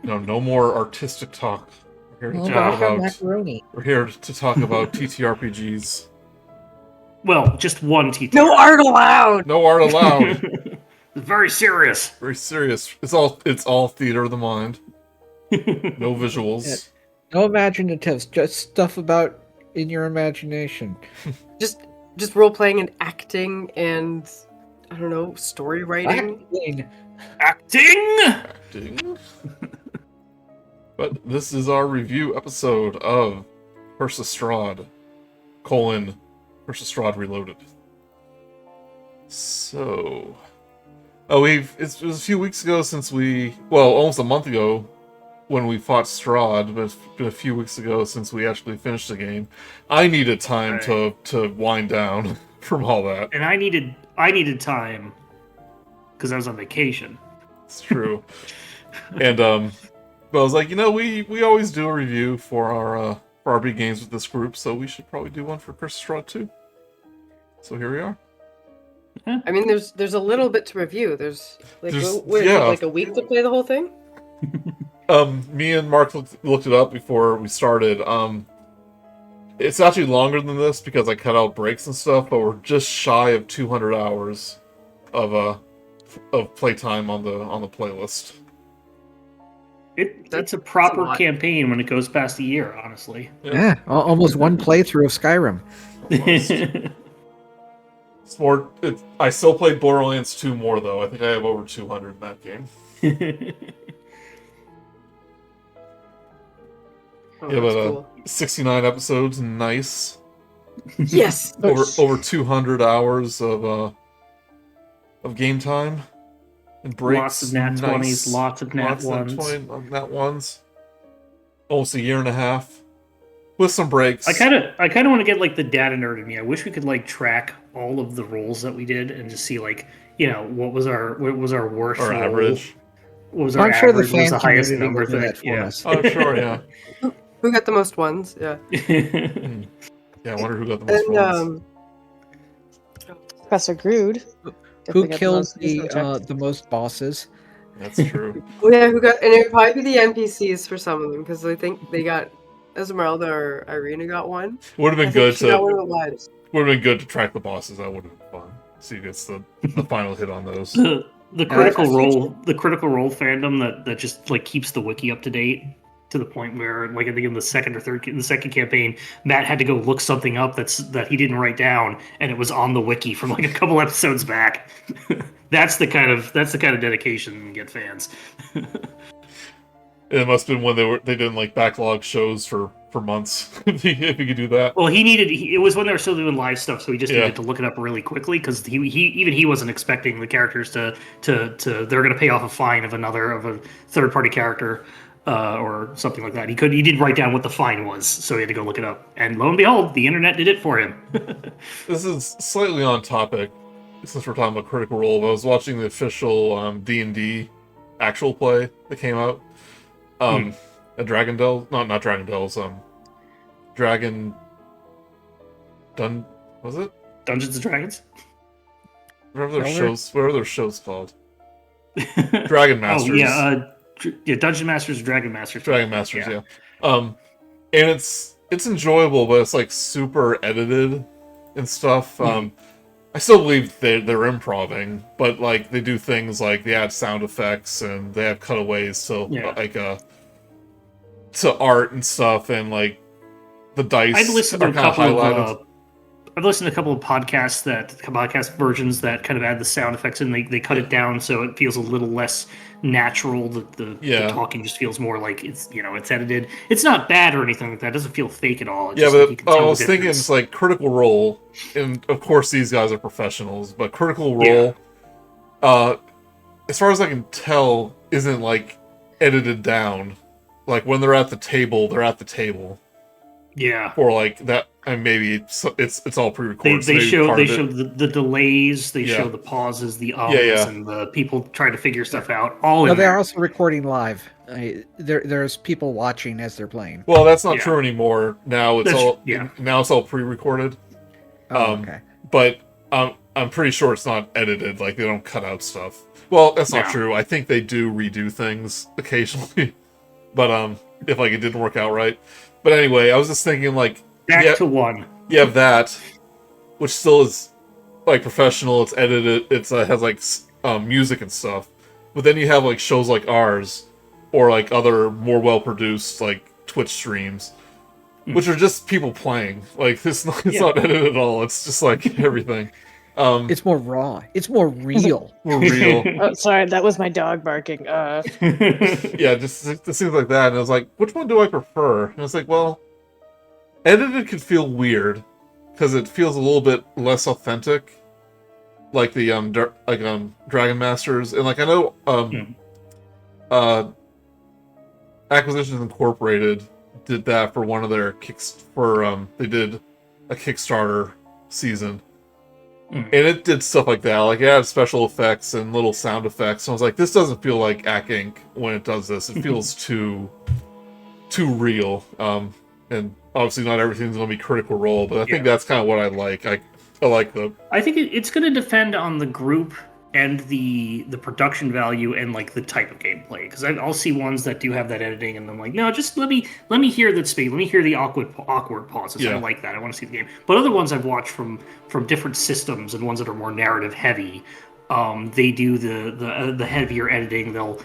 No more artistic talk. We're here to Oh, talk about. macaroni. We're here to talk about TTRPGs. Well, just one TTR. No art allowed. No art allowed. Very serious. Very serious. It's all theater of the mind. No visuals. No imaginatives, just stuff about in your imagination. Just role playing and acting and I don't know, story writing. Acting. But this is our review episode of Curse of Strahd: Curse of Strahd Reloaded. So, it was a few weeks ago since almost a month ago when we fought Strahd, but it's been a few weeks ago since we actually finished the game. I needed time to wind down from all that. And I needed time because I was on vacation. It's true. And but I was like, we always do a review for our big games with this group, so we should probably do one for Curse of Strahd too. So here we are. I mean, there's a little bit to review. There's like a week to play the whole thing. Me and Mark looked it up before we started. It's actually longer than this because I cut out breaks and stuff, but we're just shy of 200 hours of playtime on the playlist. That's a proper campaign when it goes past a year, honestly. Yeah, almost one playthrough of Skyrim. It's more. I still played Borderlands 2 more though. I think I have over 200 in that game. Cool. 69 episodes, nice. Yes. over 200 hours of game time and breaks. Lots of nat 20s, lots of nat 1s. Nat 1s. Almost a year and a half. With some breaks. I kind of want to get like the data nerd in me. I wish we could like track all of the rolls that we did and just see like, what was our worst or roll? average. What was our average? The what was the highest community number will do thing? that for Yeah. us. Oh, sure, yeah. Who got the most ones? Yeah. Yeah, I wonder who got the most ones. Professor Grude. Who killed the most bosses? That's true. Yeah, who got? And it would probably be the NPCs for some of them because I think they got Esmeralda or Irina got one. Would have been good she got one of the wives. Would have been good to track the bosses. That would have been fun. See who gets the final hit on those. The critical role fandom that just like keeps the wiki up to date to the point where, like, I think in the second campaign, Matt had to go look something up that he didn't write down, and it was on the wiki from like a couple episodes back. That's the kind of dedication you get fans. It must have been when they didn't like backlog shows for months. if you could do that. Well, it was when they were still doing live stuff, so he just needed to look it up really quickly because he wasn't expecting the characters to they're going to pay off a fine of a third party character or something like that. He didn't write down what the fine was, so he had to go look it up. And lo and behold, the internet did it for him. This is slightly on topic since we're talking about Critical Role. I was watching the official D&D actual play that came out. At Dragondel, not Dragondel's, was it? Dungeons and Dragons? Whatever their show's called. Dragon Masters. Oh, yeah, Dungeon Masters, Dragon Masters. Dragon Masters, yeah. And it's enjoyable, but it's like super edited and stuff. I still believe they're improving, but like they do things like they add sound effects and they have cutaways to art and stuff, and like the dice I've listened to are kind of highlighted. I've listened to a couple of podcast versions that kind of add the sound effects and they cut it down so it feels a little less natural. The talking just feels more like it's edited. It's not bad or anything like that. It doesn't feel fake at all. I was thinking it's like Critical Role, and of course these guys are professionals, but Critical Role, as far as I can tell, isn't like edited down. Like when they're at the table, they're at the table. Yeah. Or like that, and maybe it's all pre-recorded. They show the delays, they show the pauses, the and the people trying to figure stuff out. They're also recording live. There's people watching as they're playing. Well, that's not true anymore. Now it's all pre-recorded. Okay. But I'm pretty sure it's not edited. Like they don't cut out stuff. Well, that's not true. I think they do redo things occasionally. But if like it didn't work out right. But anyway, I was just thinking like Back to one. you have that, which still is like professional. It's edited. It's has like music and stuff. But then you have like shows like ours, or like other more well produced like Twitch streams, which are just people playing. Like it's not edited at all. It's just like everything. It's more raw. It's more real. More real. Oh, sorry, that was my dog barking. Yeah, just things like that. And I was like, which one do I prefer? And I was like, well, edited could feel weird because it feels a little bit less authentic, like the Dragon Masters, and like I know Acquisitions Incorporated did that for one of their they did a Kickstarter season. And it did stuff like that, like it had special effects and little sound effects. So I was like, this doesn't feel like Ack Inc. when it does this. It feels too real. And obviously not everything's going to be Critical Role, but I think that's kind of what I like. I like the... I think it's going to depend on the group and the production value and like the type of gameplay, because I'll see ones that do have that editing and I'm like, no, just let me hear that speed, let me hear the awkward pauses. I like that, I want to see the game. But other ones I've watched from different systems and ones that are more narrative heavy, they do the heavier editing. They'll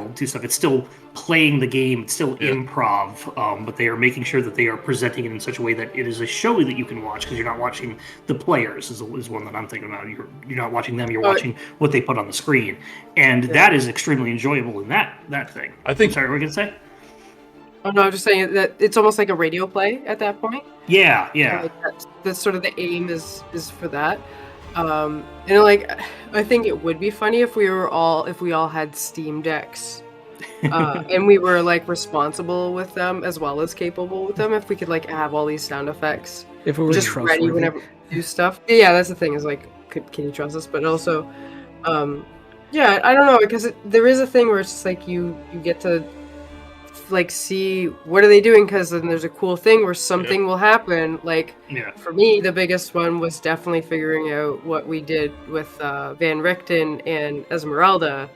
do stuff. It's still playing the game. It's still improv, but they are making sure that they are presenting it in such a way that it is a show that you can watch, because you're not watching the players. Is one that I'm thinking about. You're not watching them. You're watching what they put on the screen, and that is extremely enjoyable in that thing. I think. I'm sorry, what were you gonna say? Oh no, I'm just saying that it's almost like a radio play at that point. Yeah. Like that's sort of the aim is for that. And like, I think it would be funny if we all had Steam Decks, and we were like responsible with them as well as capable with them. If we could like have all these sound effects, If we were just ready whenever we do stuff. Yeah, that's the thing. Is like, can you trust us? But also, yeah, I don't know, because there is a thing where it's just like you get to like see what are they doing, because then there's a cool thing where something will happen. Like for me, the biggest one was definitely figuring out what we did with Van Richten and Esmeralda,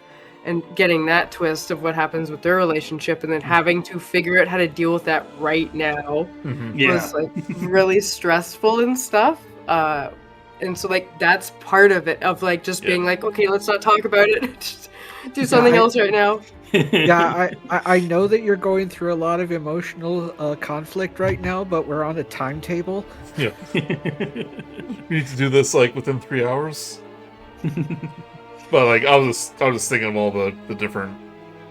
and getting that twist of what happens with their relationship, and then having to figure out how to deal with that right now was like really stressful and stuff. And so like that's part of it, of like just being like, okay, let's not talk about it. Just do something else right now. Yeah, I know that you're going through a lot of emotional conflict right now, but we're on a timetable. Yeah. We need to do this like within 3 hours. But like I was just thinking of all the different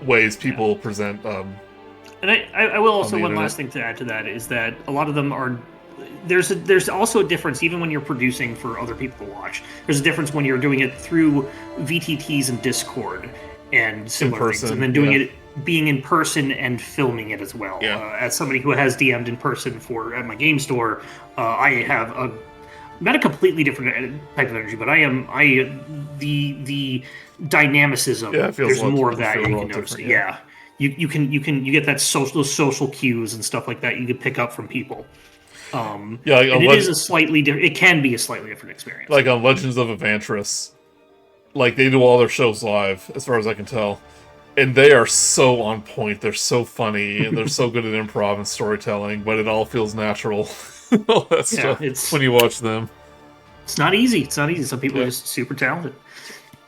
ways people present. And I will also, one last thing to add to that is that a lot of them are. There's also a difference, even when you're producing for other people to watch. There's a difference when you're doing it through VTTs and Discord and similar things, and then doing it, being in person and filming it as well. As somebody who has DM'd in person at my game store, I have not a completely different type of energy, but the dynamicism. Yeah, it feels there's more of that you can notice. Yeah. You get that those social cues and stuff like that you can pick up from people. And it is a slightly different. It can be a slightly different experience. Like on Legends of Evantris, like they do all their shows live, as far as I can tell, and they are so on point. They're so funny, and they're so good at improv and storytelling. But it all feels natural. All that stuff. When you watch them, it's not easy. Some people are just super talented.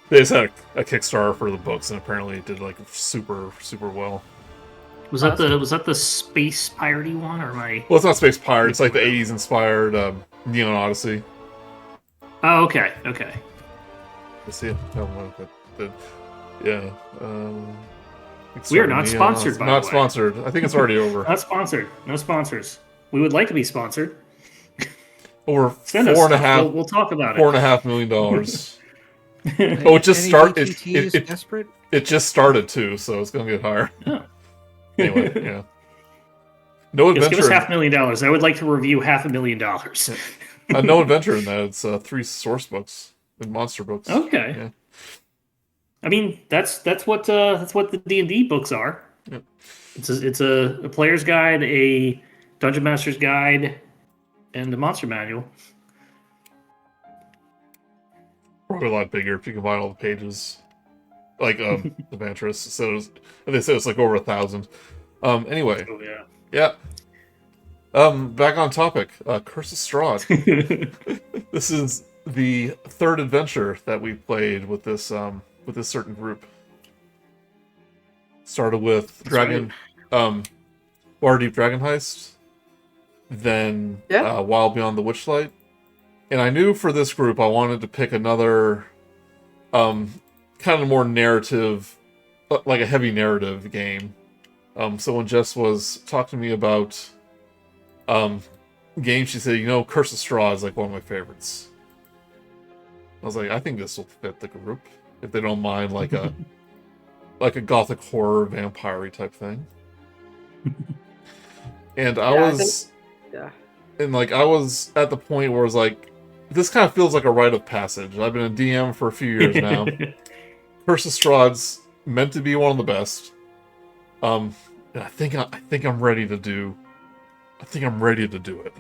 They just had a Kickstarter for the books, and apparently it did like super well. Was that the space piratey one, or am I? Well, it's not space pirate. It's like the '80s inspired Neon Odyssey. Oh, okay. Let's see. Yeah. We are not sponsored. By not sponsored. I think it's already over. Not sponsored. No sponsors. We would like to be sponsored. Over $4.5. We'll talk about $4.5 million. Oh, it just started. Desperate? It just started too, so it's gonna get higher. Oh. Anyway, yeah. No adventure. Give us $500,000. I would like to review $500,000. No adventure in that. It's 3 source books and monster books. Okay. Yeah. I mean, that's what the D&D books are. Yeah. It's a player's guide, a dungeon master's guide, and a monster manual. Probably a lot bigger if you combine all the pages. Like Evantris. So they said it's like over 1,000. Anyway, Oh yeah. yeah. Back on topic. Curse of Strahd. This is the third adventure that we played with this certain group. Started with That's Waterdeep Dragon Heist, then Yeah. Wild Beyond the Witchlight, and I knew for this group I wanted to pick another, kind of more narrative, like a heavy narrative game. So when Jess was talking to me about games, she said, Curse of Strahd is like one of my favorites. I was like, I think this will fit the group if they don't mind like a like a gothic horror vampire type thing. And I was at the point where I was like, this kind of feels like a rite of passage. I've been a DM for a few years now. Curse of Strahd's meant to be one of the best. And I think I'm ready to do it.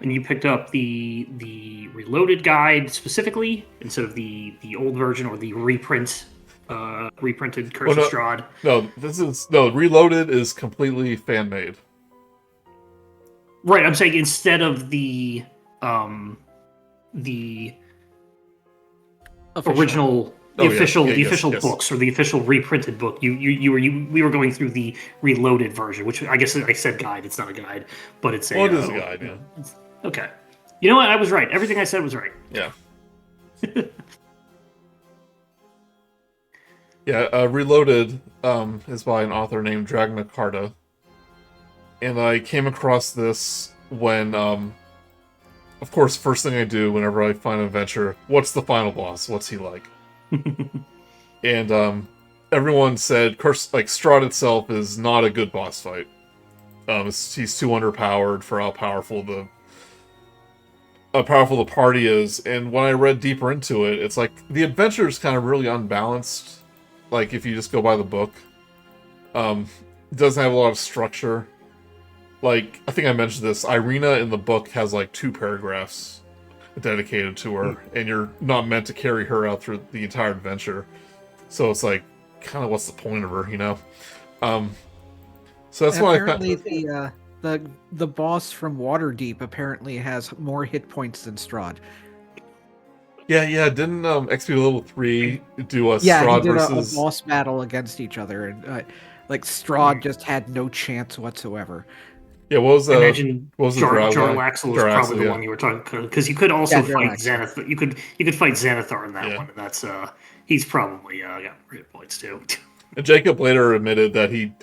And you picked up the Reloaded guide specifically instead of the old version or the reprinted Curse of Strahd. No, Reloaded is completely fan made. Right, I'm saying instead of the original, official books or the official reprinted book. We were going through the Reloaded version, which I guess I said guide. It's not a guide, but it's it is a guide. Yeah. Okay. You know what? I was right. Everything I said was right. Yeah. Yeah. Reloaded is by an author named DragnaCarta, and I came across this when, of course, first thing I do whenever I find an adventure, what's the final boss? What's he like? And everyone said Strahd itself is not a good boss fight. He's too underpowered for how powerful the party is. And when I read deeper into it, it's like the adventure is kind of really unbalanced. Like if you just go by the book, it doesn't have a lot of structure. Like I think I mentioned this, Irina in the book has like 2 paragraphs dedicated to her, and you're not meant to carry her out through the entire adventure. So it's like, kind of what's the point of her, So that's why apparently the boss from Waterdeep apparently has more hit points than Strahd. Yeah. Didn't XP level 3 do a Yeah, Strahd he did versus a boss battle against each other, and Strahd just had no chance whatsoever. Yeah, what was Imagine Jarlaxle was probably the one you were talking, because you could also fight Xanathar. You could fight Xanathar in that one, and that's he's probably got hit points too. And Jacob later admitted that he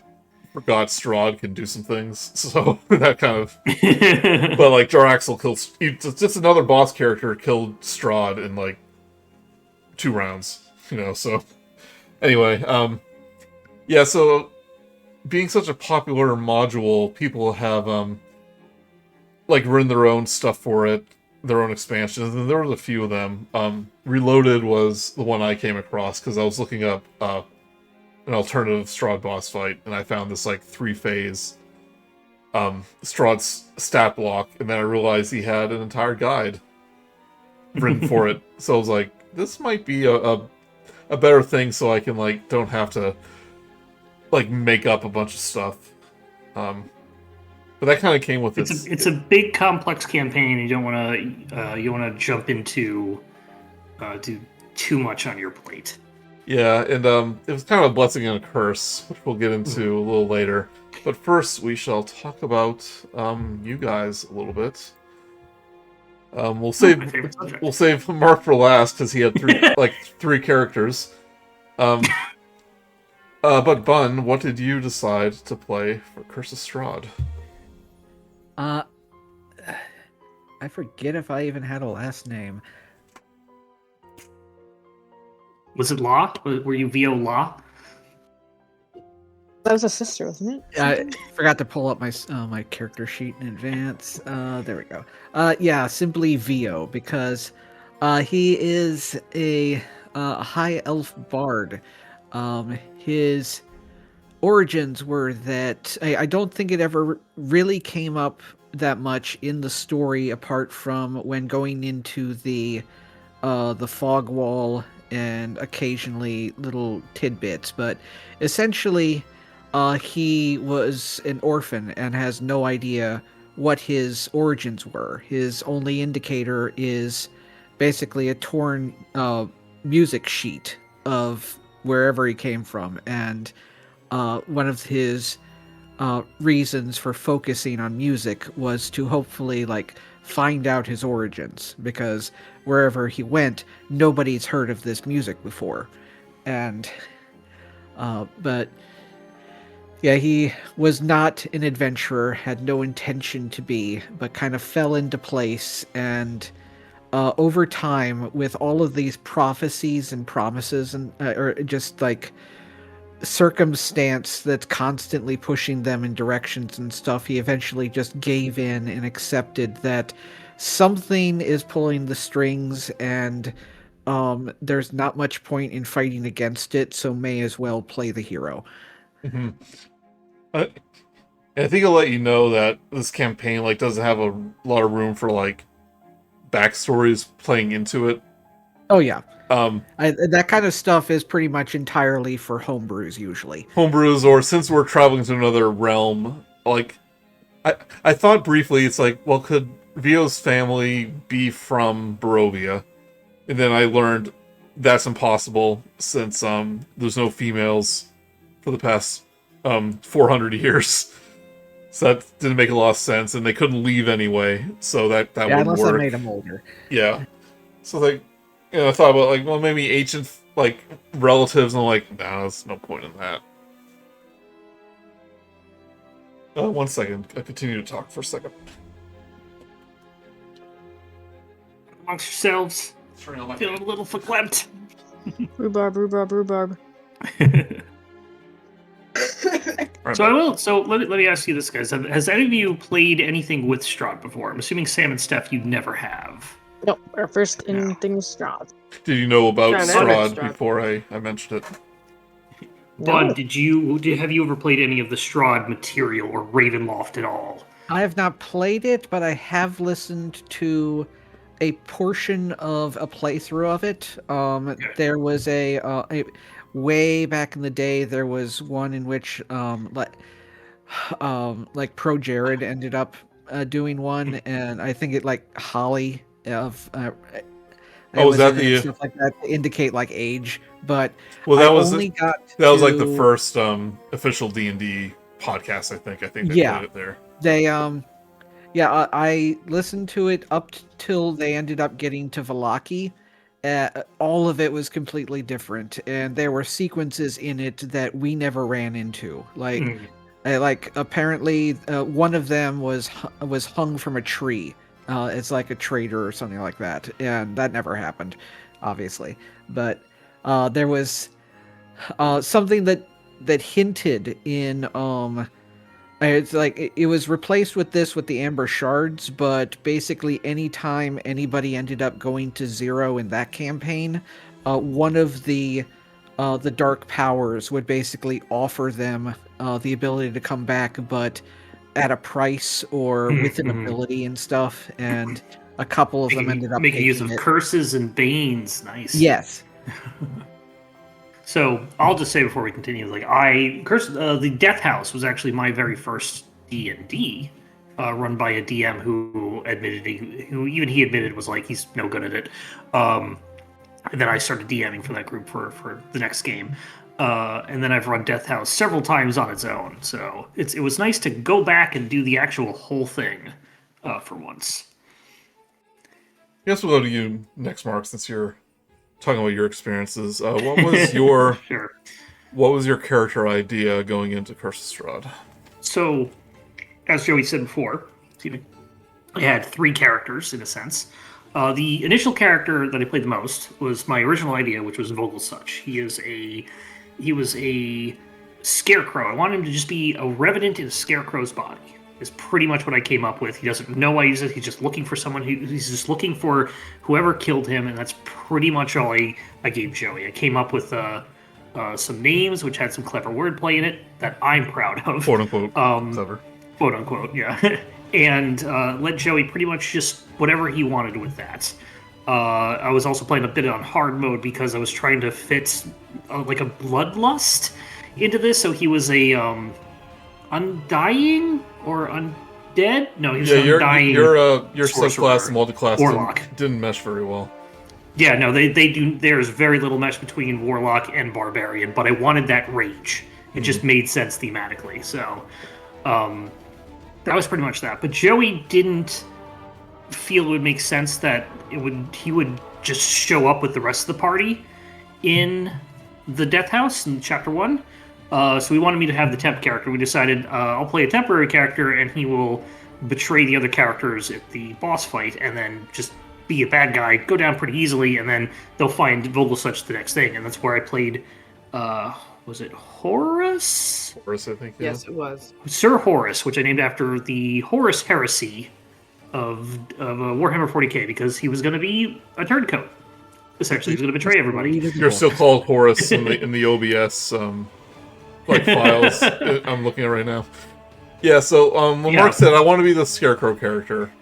forgot Strahd can do some things, so that kind of. But like Jarlaxle kills, just another boss character killed Strahd in like 2 rounds, So anyway, yeah, so. Being such a popular module, people have written their own stuff for it, their own expansions, and there was a few of them. Reloaded was the one I came across because I was looking up an alternative Strahd boss fight, and I found this 3-phase Strahd's stat block, and then I realized he had an entire guide written for it. So I was like, this might be a better thing, so I can don't have to make up a bunch of stuff. But that kind of came with this. It's a big, complex campaign. You don't want to jump into do too much on your plate. Yeah, and it was kind of a blessing and a curse, which we'll get into a little later. But first, we shall talk about you guys a little bit. We'll save Mark for last because he had 3 characters. But Bun, what did you decide to play for Curse of Strahd? I forget if I even had a last name. Was it Law? Were you VO Law? That was a sister, wasn't it? I forgot to pull up my my character sheet in advance. There we go. Yeah, simply Vio, because he is a high elf bard. His origins were that I don't think it ever really came up that much in the story, apart from when going into the fog wall and occasionally little tidbits. But essentially, he was an orphan and has no idea what his origins were. His only indicator is basically a torn music sheet of wherever he came from, and one of his reasons for focusing on music was to hopefully like find out his origins, because wherever he went, nobody's heard of this music before. And but yeah, he was not an adventurer, had no intention to be, but kind of fell into place. And over time, with all of these prophecies and promises, and or just like circumstance that's constantly pushing them in directions and stuff, he eventually just gave in and accepted that something is pulling the strings, and there's not much point in fighting against it, so may as well play the hero. Mm-hmm. I think I'll let you know that this campaign like doesn't have a lot of room for like backstories playing into it. Oh yeah. That kind of stuff is pretty much entirely for homebrews usually. Homebrews, or since we're traveling to another realm, like I thought briefly, it's like, well, could Vio's family be from Barovia? And then I learned that's impossible since there's no females for the past 400 years. So that didn't make a lot of sense, and they couldn't leave anyway, so that wouldn't unless work. I made them older. Yeah. So like, you know, I thought about like, well, maybe ancient like relatives, and I'm like, nah, there's no point in that. 1 second. I continue to talk for a second. Amongst yourselves, feeling a little verklempt. Rhubarb. Right, So I will. So let me ask you this, guys: has any of you played anything with Strahd before? I'm assuming Sam and Steph, you never have. No, our first No. thing is Strahd. Did you know about Trying to edit Strahd Strahd. before I mentioned it? Bud, No. have you ever played any of the Strahd material or Ravenloft at all? I have not played it, but I have listened to a portion of a playthrough of it. There was a way back in the day. There was one in which like Pro Jared ended up doing one, and I think it like Holly of. Was that in it and the stuff like that to indicate like age? But well? That I was only got that was like the to- first official D&D podcast. I think they Yeah. played it there. They I listened to it up till they ended up getting to Valaki. All of it was completely different, and there were sequences in it that we never ran into. Like apparently one of them was hung from a tree. It's like a traitor or something like that, and that never happened, obviously. But there was something that hinted in it's like it was replaced with the Amber Shards, but basically anytime anybody ended up going to 0 in that campaign, one of the Dark Powers would basically offer them the ability to come back, but at a price or with an ability and stuff, and a couple of them ended up making use taking of it. curses and banes. Nice. Yes. So I'll just say before we continue, like the Death House was actually my very first D&D, run by a DM who admitted was like he's no good at it. And then I started DMing for that group for the next game, and then I've run Death House several times on its own. So it was nice to go back and do the actual whole thing for once. I guess we'll go to you next, Mark, since you're talking about your experiences. What was your Sure. What was your character idea going into Curse of Strahd? So, as Joey said before, I had 3 characters in a sense. The initial character that I played the most was my original idea, which was Vogelsuch. He was a scarecrow. I wanted him to just be a revenant in a scarecrow's body. Is pretty much what I came up with. He doesn't know why he's it. He's just looking for someone. He's just looking for whoever killed him, and that's pretty much all I gave Joey. I came up with some names which had some clever wordplay in it that I'm proud of. Quote unquote. Clever. Quote unquote, yeah. And let Joey pretty much just whatever he wanted with that. I was also playing a bit on hard mode because I was trying to fit like a bloodlust into this. So he was a undying or undead. No, he was an undying. Your sorcerer. subclass and multiclass Warlock. didn't mesh very well. Yeah, no, they do. There's very little mesh between warlock and barbarian, but I wanted that range. It just made sense thematically. So that was pretty much that. But Joey didn't feel it would make sense that he would just show up with the rest of the party in the Death House in Chapter 1. So we wanted me to have the temp character. We decided I'll play a temporary character, and he will betray the other characters at the boss fight, and then just be a bad guy, go down pretty easily, and then they'll find Vogelsuch the next thing. And that's where I played, was it Horus? Horus, I think. Yeah. Yes, it was. Sir Horus, which I named after the Horus heresy of Warhammer 40k, because he was going to be a turncoat. Essentially, he was going to betray everybody. You're still called Horus in the OBS files I'm looking at right now. Yeah, so when Mark said I want to be the Scarecrow character,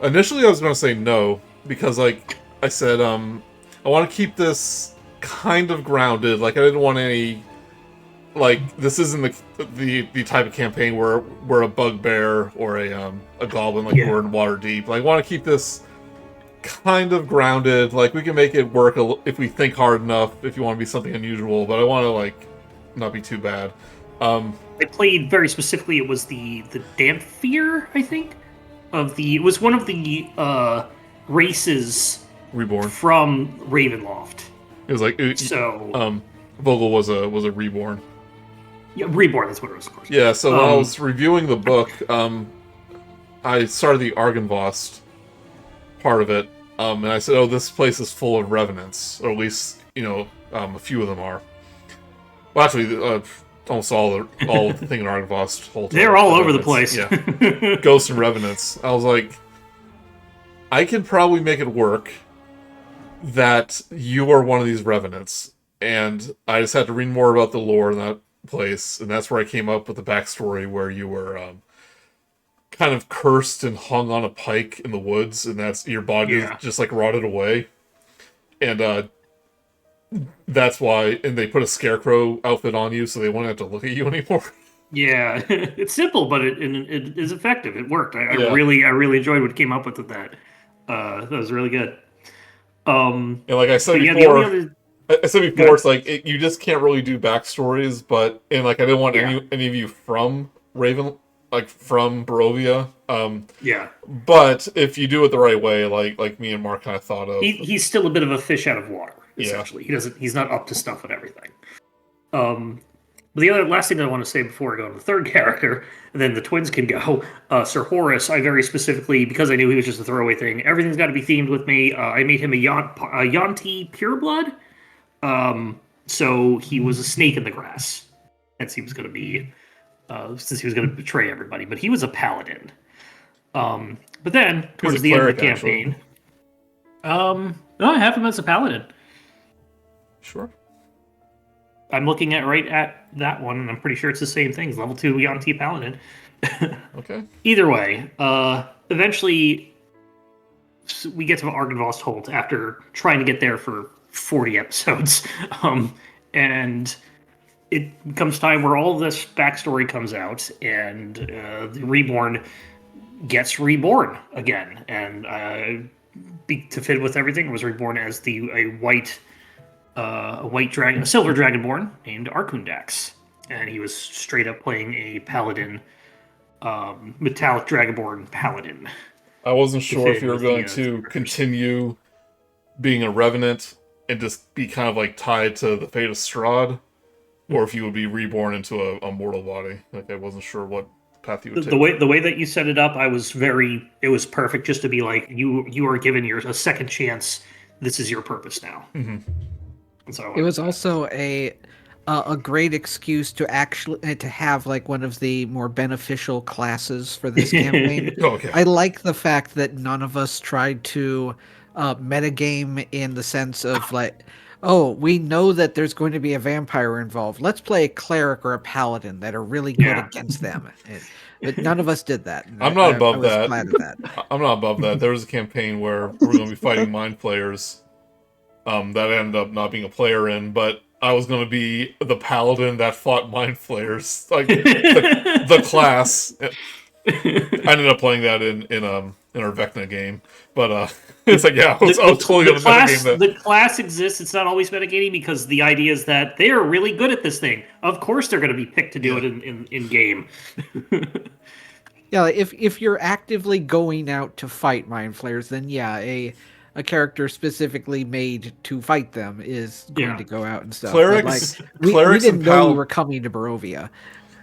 initially I was going to say no, because like I said, I want to keep this kind of grounded. Like I didn't want any, like this isn't the type of campaign where we're a bugbear or a goblin like we're in Waterdeep. Like I want to keep this kind of grounded. Like we can make it work if we think hard enough. If you want to be something unusual, but I want to like not be too bad. I played very specifically. It was the Dampfear, I think. It was one of the races reborn from Ravenloft. It was like Vogel was a reborn. Yeah, reborn. That's what it was. Of course. Yeah. So when I was reviewing the book, I started the Argunvost part of it, and I said, "Oh, this place is full of revenants, or at least a few of them are." Well, actually, almost all the thing in Argunvost whole time. They're all over the place. Yeah, ghosts and revenants. I was like, I can probably make it work that you are one of these revenants, and I just had to read more about the lore in that place, and that's where I came up with the backstory where you were kind of cursed and hung on a pike in the woods, and that's your body just like rotted away, and that's why. And they put a scarecrow outfit on you, so they won't have to look at you anymore. Yeah, it's simple, but it is effective. It worked. I really enjoyed what came up with that. That was really good. And like I said before, it's like you just can't really do backstories. But I didn't want any of you from from Barovia. But if you do it the right way, like me and Mark kind of thought of, he's still a bit of a fish out of water. Essentially, he's not up to stuff with everything. But the last thing that I want to say before I go to the third character, and then the twins can go, Sir Horus, I very specifically, because I knew he was just a throwaway thing, everything's got to be themed with me. I made him a Yuan-ti pureblood. So he was a snake in the grass. Since he was going to betray everybody. But he was a paladin. But then, towards the end of the campaign... no, I have him as a paladin. Sure. I'm looking at that one, and I'm pretty sure it's the same thing. It's level 2 Yuan-ti Paladin. Okay. Either way, eventually we get to Argunvost Holt after trying to get there for 40 episodes. And it comes time where all this backstory comes out, and the Reborn gets reborn again. And to fit with everything, was reborn as a silver dragonborn named Arkundax, and he was straight up playing a paladin, metallic dragonborn paladin. I wasn't sure if you were going to continue being a revenant and just be kind of like tied to the fate of Strahd, or if you would be reborn into a mortal body. Like I wasn't sure what path you would take. The way that you set it up, it was perfect, just to be like you are given a second chance. This is your purpose now. Mm-hmm. So it was also a great excuse to actually to have like one of the more beneficial classes for this campaign. Okay. I like the fact that none of us tried to metagame in the sense of like, oh, we know that there's going to be a vampire involved. Let's play a cleric or a paladin that are really good against them. But none of us did that. I'm not above I that. Glad of that. I'm not above that. There was a campaign where we were going to be fighting mind players that ended up not being a player in, but I was going to be the paladin that fought mind flayers, like the class. I ended up playing that in our Vecna game, but it's like I was totally going to metagame that. The class exists. It's not always metagaming because the idea is that they are really good at this thing. Of course, they're going to be picked to do it in game. Yeah, if you're actively going out to fight mind flayers, then yeah, a character specifically made to fight them is going to go out and stuff. Clerics, we clerics didn't and know you were coming to Barovia.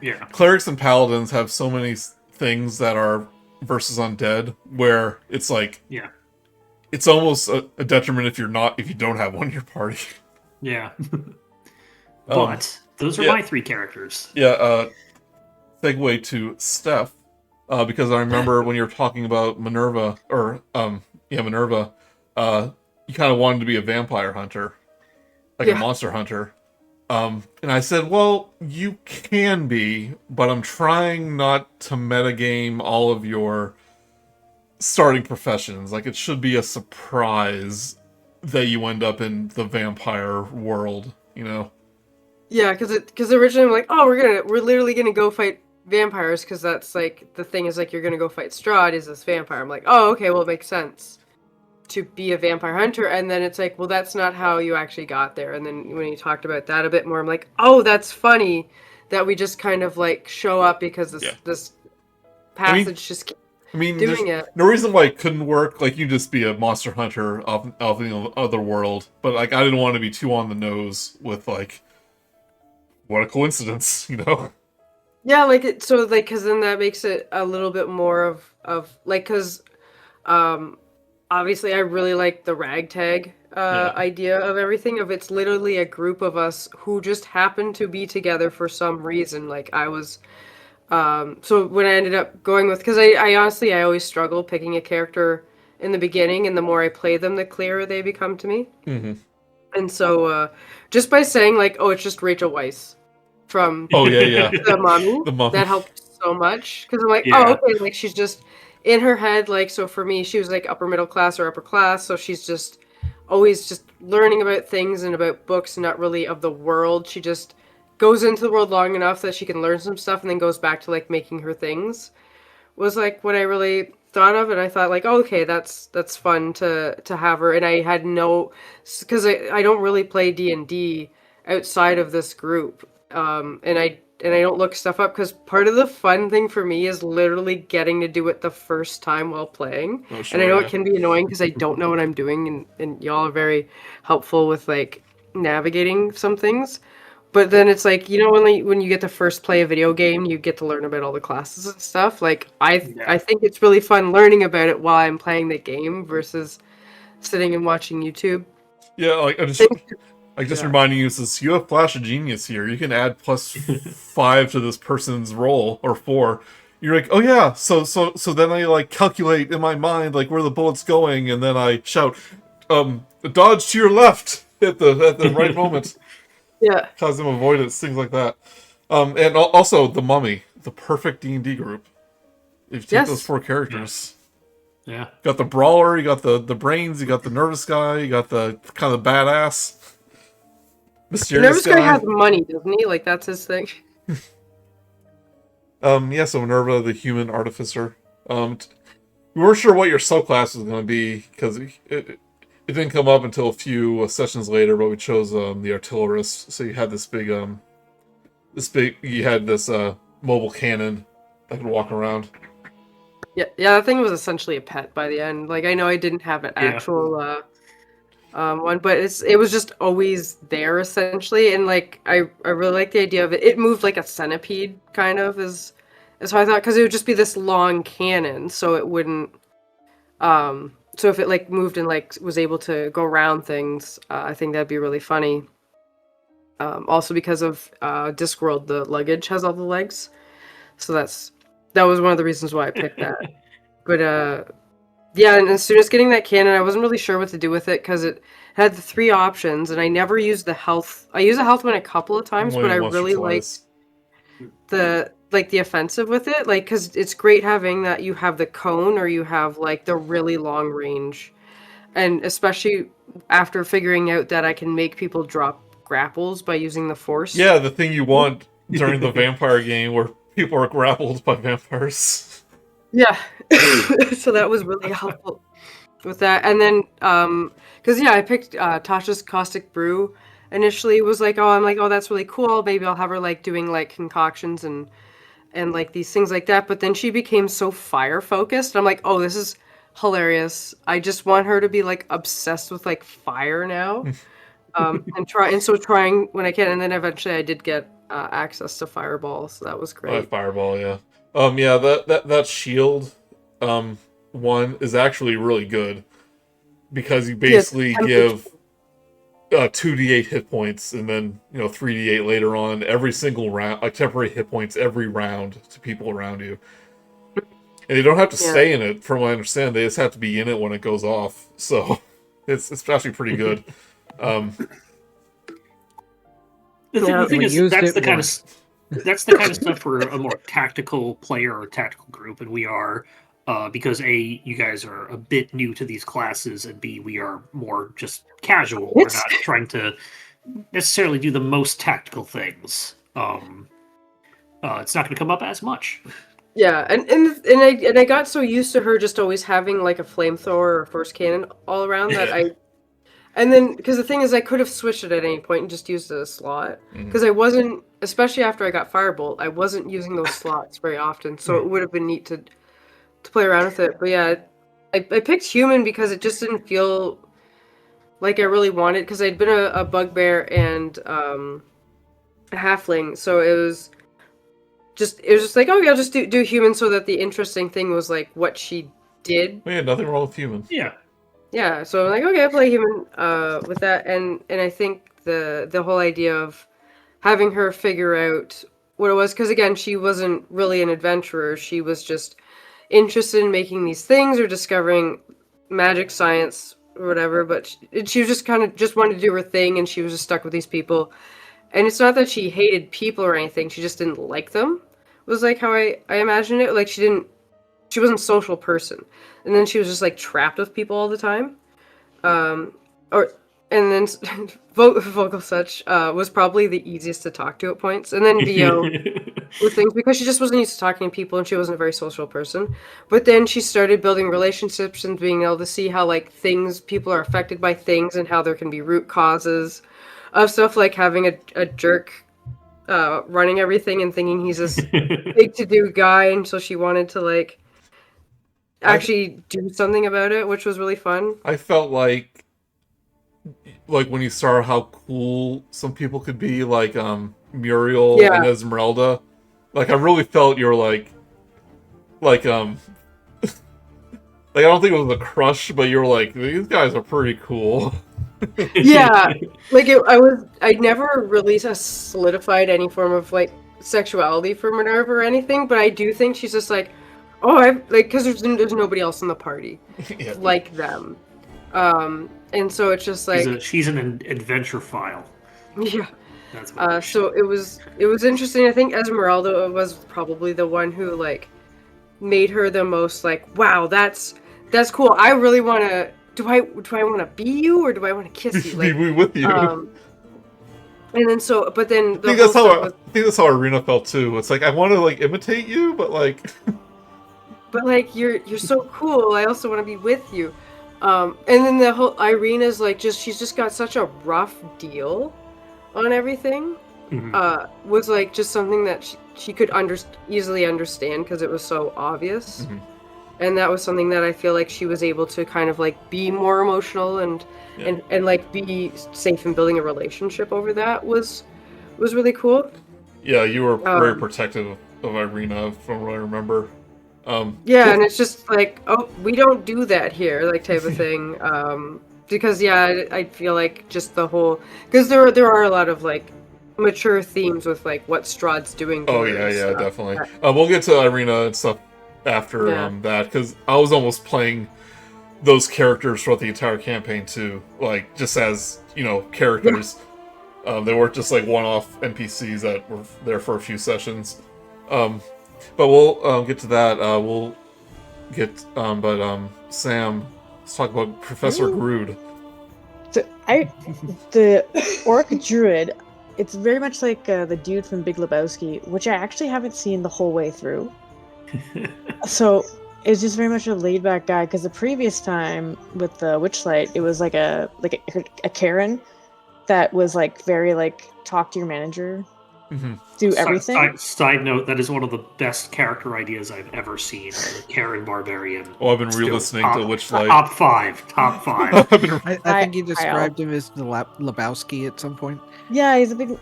Yeah, clerics and paladins have so many things that are versus undead, where it's like it's almost a detriment if you don't have one in your party. Yeah, but those are my 3 characters. Yeah. Segue to Steph, because I remember when you were talking about Minerva, Minerva. You kind of wanted to be a vampire hunter, like a monster hunter. And I said, well, you can be, but I'm trying not to metagame all of your starting professions. Like, it should be a surprise that you end up in the vampire world, you know? Yeah, because originally I'm like, oh, we're literally gonna go fight vampires, because that's like the thing is like you're gonna go fight Strahd is this vampire. I'm like, oh, okay, well it makes sense to be a vampire hunter, and then it's like, well, that's not how you actually got there. And then when you talked about that a bit more, I'm like, oh, that's funny that we just kind of like show up because this passage just keeps doing it. No reason why it couldn't work. Like, you just be a monster hunter of the other world, but like I didn't want to be too on the nose with like, what a coincidence, you know? Yeah, like it. So like, because then that makes it a little bit more of like, because obviously I really like the ragtag idea of everything. Of it's literally a group of us who just happen to be together for some reason. Like I was, so when I ended up going with, because I honestly I always struggle picking a character in the beginning, and the more I play them, the clearer they become to me. Mm-hmm. And so just by saying like, oh, it's just Rachel Weisz from the Mummy, that helped so much, because I'm like, oh, okay, like she's just in her head, like, so for me, she was like upper middle class or upper class, so she's just always just learning about things and about books, not really of the world. She just goes into the world long enough that she can learn some stuff and then goes back to like making her things, was like what I really thought of. And I thought like, oh, okay, that's fun to have her. And I had no, because I don't really play D&D outside of this group, and I don't look stuff up, because part of the fun thing for me is literally getting to do it the first time while playing. Oh, sure, and I know it can be annoying because I don't know what I'm doing, and y'all are very helpful with like navigating some things. But then it's like, you know, when you get to first play a video game, you get to learn about all the classes and stuff. Like I think it's really fun learning about it while I'm playing the game versus sitting and watching YouTube. Yeah, like just reminding you, since you have Flash of Genius here, you can add +5 to this person's roll, or 4. You're like, oh yeah, so then I like calculate in my mind like where the bullet's going, and then I shout, dodge to your left at the right moment. Yeah. Cause them avoidance, things like that. And also the Mummy, the perfect D&D group. If you take those 4 characters. Yeah. You got the brawler, you got the brains, you got the nervous guy, you got the kind of badass mysterious guy. Nervous guy has money, doesn't he? Like that's his thing. So Minerva, the human artificer. We weren't sure what your subclass was going to be, because it didn't come up until a few sessions later, but we chose the artillerist. So you had this mobile cannon that could walk around. Yeah, that thing was essentially a pet by the end. Like I know I didn't have an actual one, but it was just always there essentially, and like I really like the idea of it. It moved like a centipede, kind of is how I thought, because it would just be this long cannon, so it wouldn't. So if it like moved and like was able to go around things, I think that'd be really funny. Also because of Discworld, the luggage has all the legs, so that was one of the reasons why I picked that. But yeah, and as soon as getting that cannon, I wasn't really sure what to do with it, because it had the 3 options, and I never used the health. I used the health one a couple of times, but I really liked the offensive with it, like, because it's great having that you have the cone or you have like the really long range, and especially after figuring out that I can make people drop grapples by using the force. Yeah, the thing you want during the vampire game where people are grappled by vampires. Yeah. So that was really helpful with that. And then, because I picked Tasha's Caustic Brew initially. Was like, I'm like, oh, that's really cool. Maybe I'll have her like doing like concoctions and like these things like that. But then she became so fire focused. I'm like, oh, this is hilarious. I just want her to be like obsessed with like fire now. And so trying when I can, and then eventually I did get access to Fireball, so that was great. Fireball, yeah. Yeah, that shield, one is actually really good because you basically give 2d8 hit points and then 3d8 later on every single round, like temporary hit points every round to people around you, and they don't have to stay in it. From what I understand, they just have to be in it when it goes off. So it's actually pretty good. The thing is, that's the kind of stuff for a more tactical player or tactical group, and we are, because A, you guys are a bit new to these classes, and B, we are more just casual. We're not trying to necessarily do the most tactical things. It's not going to come up as much. Yeah, and I got so used to her just always having like a flamethrower or a force cannon all around that and then, because the thing is, I could have switched it at any point and just used it as a slot. Because I wasn't, especially after I got Firebolt, I wasn't using those slots very often. So it would have been neat to play around with it. But yeah, I picked Human because it just didn't feel like I really wanted. Because I'd been a Bugbear and a Halfling. So it was just like, okay, I'll just do Human, so that the interesting thing was like what she did. We had nothing wrong with Human. Yeah, so I'm like, okay, I'll play Human with that, and I think the whole idea of having her figure out what it was, because again, she wasn't really an adventurer, she was just interested in making these things or discovering magic, science, or whatever, but she was just kind of just wanted to do her thing, and she was just stuck with these people. And it's not that she hated people or anything, she just didn't like them, was like how I imagined it. Like she wasn't a social person. And then she was just like trapped with people all the time. And then Vocal Such was probably the easiest to talk to at points. And then Vo with things, because she just wasn't used to talking to people and she wasn't a very social person. But then she started building relationships and being able to see how like people are affected by things and how there can be root causes of stuff, like having a jerk running everything and thinking he's this big to-do guy, and so she wanted to like actually do something about it, which was really fun. I felt like when you saw how cool some people could be, like Muriel and Esmeralda, like I really felt you're like like I don't think it was a crush, but you're like, these guys are pretty cool. Yeah, like I never really solidified any form of like sexuality for Minerva or anything, but I do think she's just like, because there's nobody else in the party like them, and so it's just like she's an adventure file. Yeah, that's so it was interesting. I think Esmeralda was probably the one who like made her the most like, wow, that's cool. I really want to. Do I want to be you, or do I want to kiss you? Like, be with you. And then but then I think that's how Arena felt too. It's like, I want to like imitate you, but like. But like you're so cool. I also want to be with you. And then the whole Irina's like she's just got such a rough deal on everything. Mm-hmm. Was like just something that she could easily understand because it was so obvious. Mm-hmm. And that was something that I feel like she was able to kind of like be more emotional and like be safe in building a relationship over that was really cool. Yeah, you were very protective of Irina from what I remember. Yeah, and it's just like, oh, we don't do that here, like type of thing. Because I feel like just the whole, because there are a lot of like mature themes with like what Strahd's doing. Oh yeah, definitely. We'll get to Irina and stuff after that, because I was almost playing those characters throughout the entire campaign too, like just as characters. They weren't just like one-off NPCs that were there for a few sessions. But we'll get to that. We'll get, Sam, let's talk about Professor Grude. The Orc Druid, it's very much like the dude from Big Lebowski, which I actually haven't seen the whole way through. So it's just very much a laid-back guy. Because the previous time with the Witchlight, it was like a Karen that was like very like talk to your manager, do everything. Side note: that is one of the best character ideas I've ever seen. The Karen Barbarian. Oh, I've been re-listening to Witchlight. Top five. I think you described him as the Lebowski at some point. Yeah, he's a big.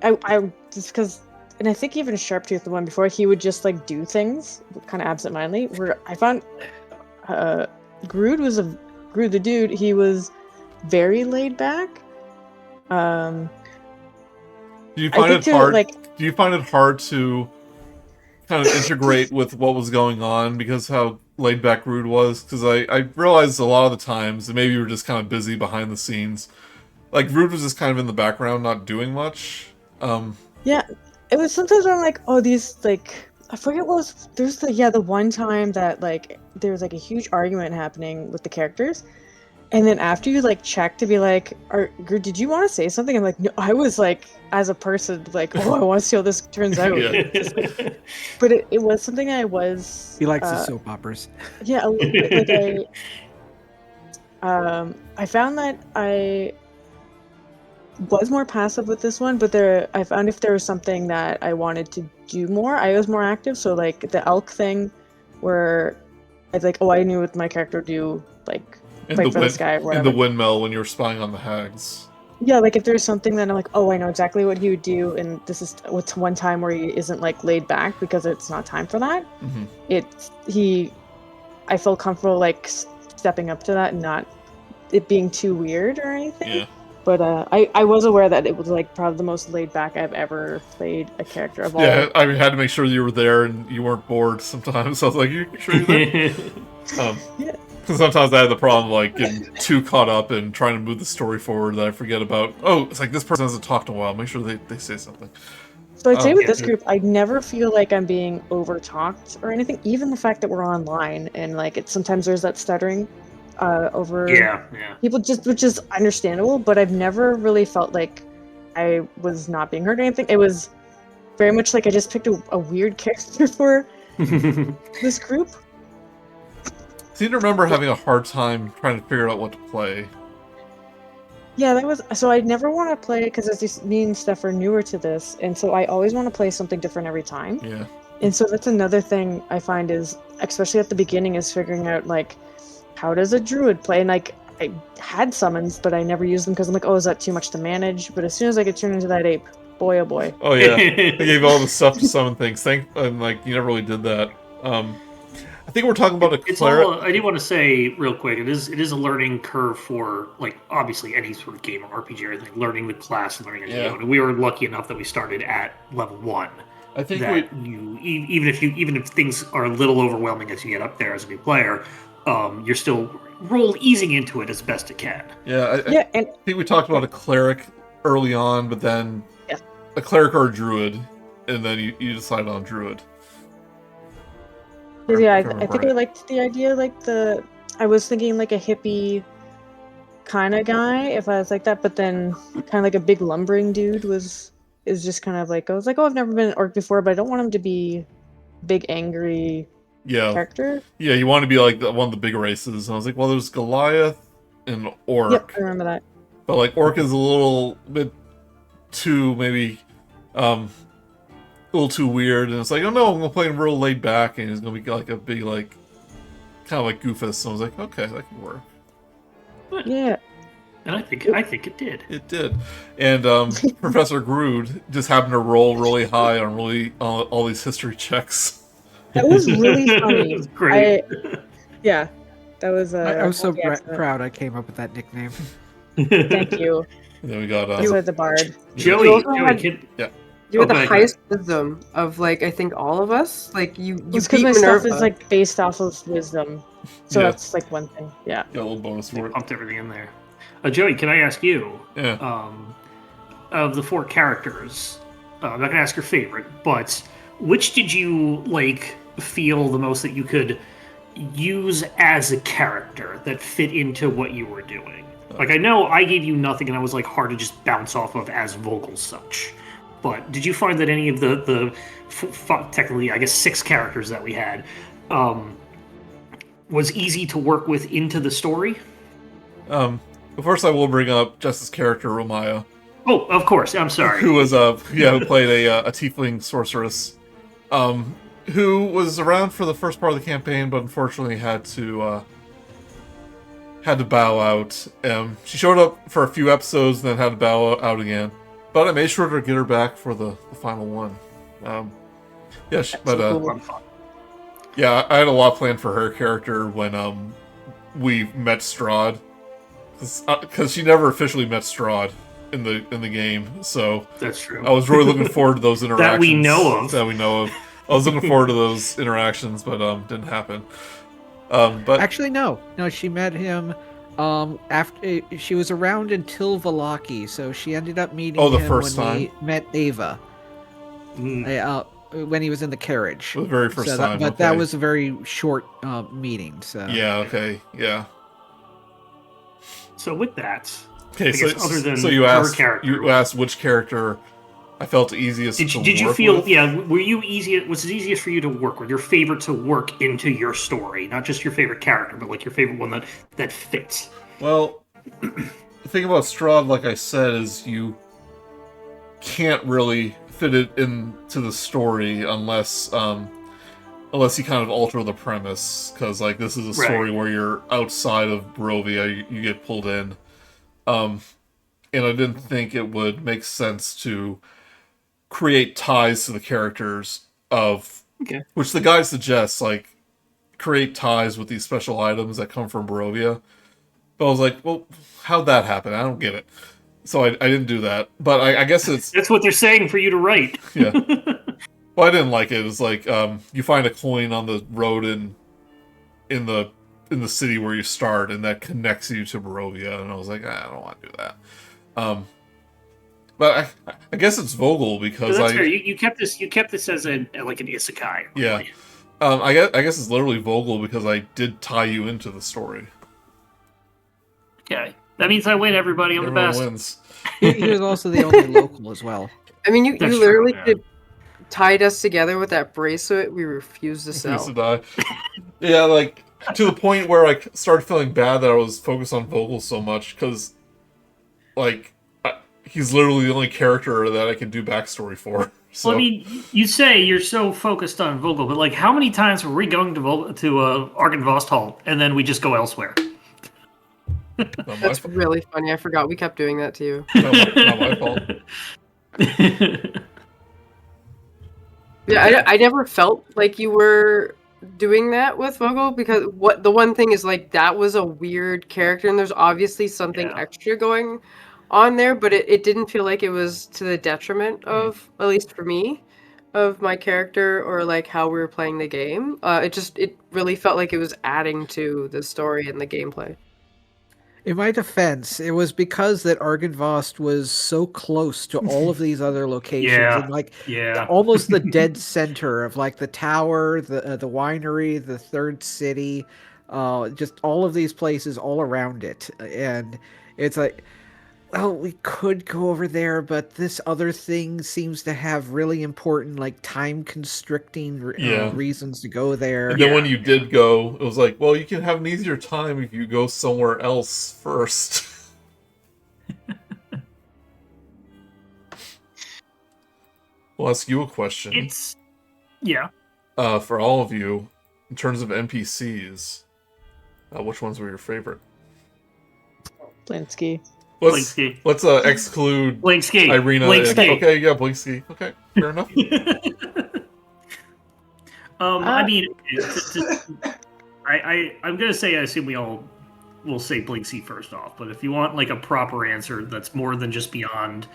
I just because, and I think even Sharptooth, the one before, he would just like do things kind of absentmindedly. Where I found Grude the dude. He was very laid back. Do you find it hard? Like, do you find it hard to kind of integrate with what was going on because how laid back Grude was? Because I realized a lot of the times that maybe you were just kind of busy behind the scenes. Like Grude was just kind of in the background, not doing much. Yeah, it was sometimes where I'm like, oh, these like I forget what was. There's the one time that like there was like a huge argument happening with the characters. And then after you like check to be like, Grude, did you want to say something? I'm like, no, I was like, as a person, like, oh, I want to see how this turns out. But it was something I was. He likes the soap operas. Yeah, a little bit. Like I found that I was more passive with this one, but I found if there was something that I wanted to do more, I was more active. So like the elk thing, where I like, I knew what my character would do, like. In the windmill when you were spying on the hags. Yeah, like if there's something that I'm like, oh, I know exactly what he would do, and this is what's one time where he isn't like laid back because it's not time for that. I feel comfortable like stepping up to that and not it being too weird or anything. Yeah. But I was aware that it was like probably the most laid back I've ever played a character of all. Yeah, I had to make sure you were there and you weren't bored sometimes. So I was like, you sure you're there? Yeah. Because sometimes I had the problem like getting too caught up in trying to move the story forward that I forget about, it's like this person hasn't talked in a while. Make sure they say something. So I'd say with this group, I never feel like I'm being over-talked or anything. Even the fact that we're online and like sometimes there's that stuttering over people, which is understandable, but I've never really felt like I was not being heard or anything. It was very much like I just picked a weird character for this group. I seem to remember having a hard time trying to figure out what to play. Yeah, that was so. I never want to play because me and Steph are newer to this, and so I always want to play something different every time. Yeah. And so that's another thing I find is, especially at the beginning, is figuring out like how does a druid play. And like I had summons, but I never used them because I'm like, oh, is that too much to manage? But as soon as I get turned into that ape, boy, oh boy. Oh yeah, they gave all the stuff to summon things. And like you never really did that. I think we're talking about a cleric. I do want to say real quick, it is a learning curve for like obviously any sort of game or RPG or anything, learning the class and learning as you go. And we were lucky enough that we started at level 1. I think that even if things are a little overwhelming as you get up there as a new player, you're still easing into it as best it can. Yeah, I think we talked about a cleric early on, but then a cleric or a druid, and then you decided on druid. Yeah, I think I liked the idea, I was thinking like a hippie kind of guy, if I was like that, but then kind of like a big lumbering dude is just kind of like, I was like, oh, I've never been an orc before, but I don't want him to be big, angry character. Yeah, you want to be like one of the big races, and I was like, well, there's Goliath and Orc. Yep, I remember that. But like, Orc is a little bit too, maybe, a little too weird, and it's like, oh no, I'm gonna play him real laid back, and he's gonna be like a big, like, kind of like Goofus. So I was like, okay, that can work. Yeah, and I think it did. It did, and Professor Grude just happened to roll really high on all these history checks. That was really funny. It was great. That was. I was so proud I came up with that nickname. Thank you. And then we got you had the bard. Joey, You had the highest wisdom of I think all of us. Like you because beat my Minerva. stuff is based off of wisdom, so that's one thing. Yeah. Got a little bonus for it. Pumped everything in there. Joey, can I ask you? Yeah. Of the 4 characters, I'm not gonna ask your favorite, but which did you feel the most that you could use as a character that fit into what you were doing? Like, I know I gave you nothing, and I was like hard to just bounce off of as Vogel such. But did you find that any of the technically, I guess, 6 characters that we had was easy to work with into the story? First, I will bring up Jess's character Romaia. Oh, of course. I'm sorry. Who was who played a tiefling sorceress, who was around for the first part of the campaign, but unfortunately had to bow out. She showed up for a few episodes, and then had to bow out again. But I made sure to get her back for the final one. I had a lot planned for her character when we met Strahd, because she never officially met Strahd in the game. So that's true. I was really looking forward to those interactions that we know of. I was looking forward to those interactions, but didn't happen. But actually, no, she met him after she was around until Valaki, so she ended up meeting him first when time we met Ava. When he was in the carriage. The very first time. But that was a very short meeting. So yeah, okay, yeah. So with that, okay, other than you asked which character I felt easiest to work with. Did you feel, were you was it easiest for you to work with? Your favorite to work into your story? Not just your favorite character, but like your favorite one that fits? Well, the thing about Strahd, like I said, is you can't really fit it into the story unless you kind of alter the premise, because like this is a story where you're outside of Barovia, you get pulled in, and I didn't think it would make sense to create ties to the characters which the guys suggest, like create ties with these special items that come from Barovia. But I was like, well, how'd that happen? I don't get it. So I didn't do that. But I guess that's what they're saying for you to write. Yeah. Well, I didn't like it. It was like you find a coin on the road in the city where you start, and that connects you to Barovia. And I was like, I don't want to do that. But I guess it's Vogel because that's fair. You kept this as like an isekai. Really. Yeah. I guess it's literally Vogel because I did tie you into the story. Okay. That means I win, everybody. I'm Everyone the best. Wins. He was also the only local as well. I mean, you literally tied us together with that bracelet we refused to sell. Yeah, like, to the point where I started feeling bad that I was focused on Vogel so much, because, like, he's literally the only character that I can do backstory for. So. Well, I mean, you say you're so focused on Vogel, but, like, how many times were we going to Arkundax and then we just go elsewhere? That's really funny. I forgot we kept doing that to you. Not my fault. Yeah, I never felt like you were doing that with Vogel, because the one thing is, like, that was a weird character, and there's obviously something extra going on there, but it didn't feel like it was to the detriment of, at least for me, of my character or like how we were playing the game. It really felt like it was adding to the story and the gameplay. In my defense, it was because that Arkundax was so close to all of these other locations, and like almost the dead center of like the tower, the winery, the third city, just all of these places all around it. And it's like, well, we could go over there, but this other thing seems to have really important, like, time-constricting reasons to go there. And then when you did go, it was like, well, you can have an easier time if you go somewhere else first. I'll ask you a question. For all of you, in terms of NPCs, which ones were your favorite? Blinsky. Let's exclude Blinsky. Irina. Blinsky. Okay, yeah, Blinsky. Okay, fair enough. I mean, I'm gonna say I assume we all will say Blinsky first off, but if you want like a proper answer that's more than just beyond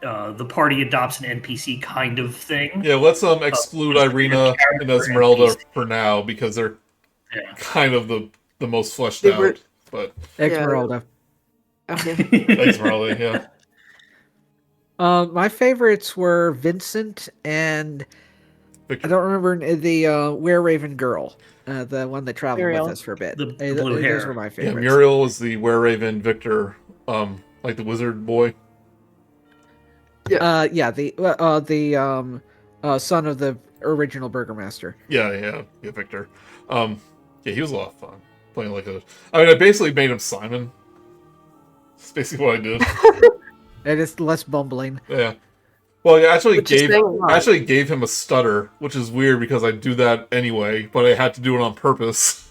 the party adopts an NPC kind of thing. Yeah, let's exclude Irina and Esmeralda for now because they're kind of the most fleshed out. But Esmeralda. Okay. Esmeralda, yeah. My favorites were Vincent and Victor. I don't remember the Were-Raven girl, the one that traveled with us for a bit. The blue hair. Those were my favorites. Yeah, Muriel was the Were-Raven. Victor Like the wizard boy. Yeah, the son of the original burgomaster. Yeah, Victor. Yeah, he was a lot of fun playing like a. I mean, I basically made him Simon. That's basically what I did. And it's less bumbling. Yeah. Well, I actually Which is saying a lot. gave him a stutter, which is weird because I do that anyway, but I had to do it on purpose.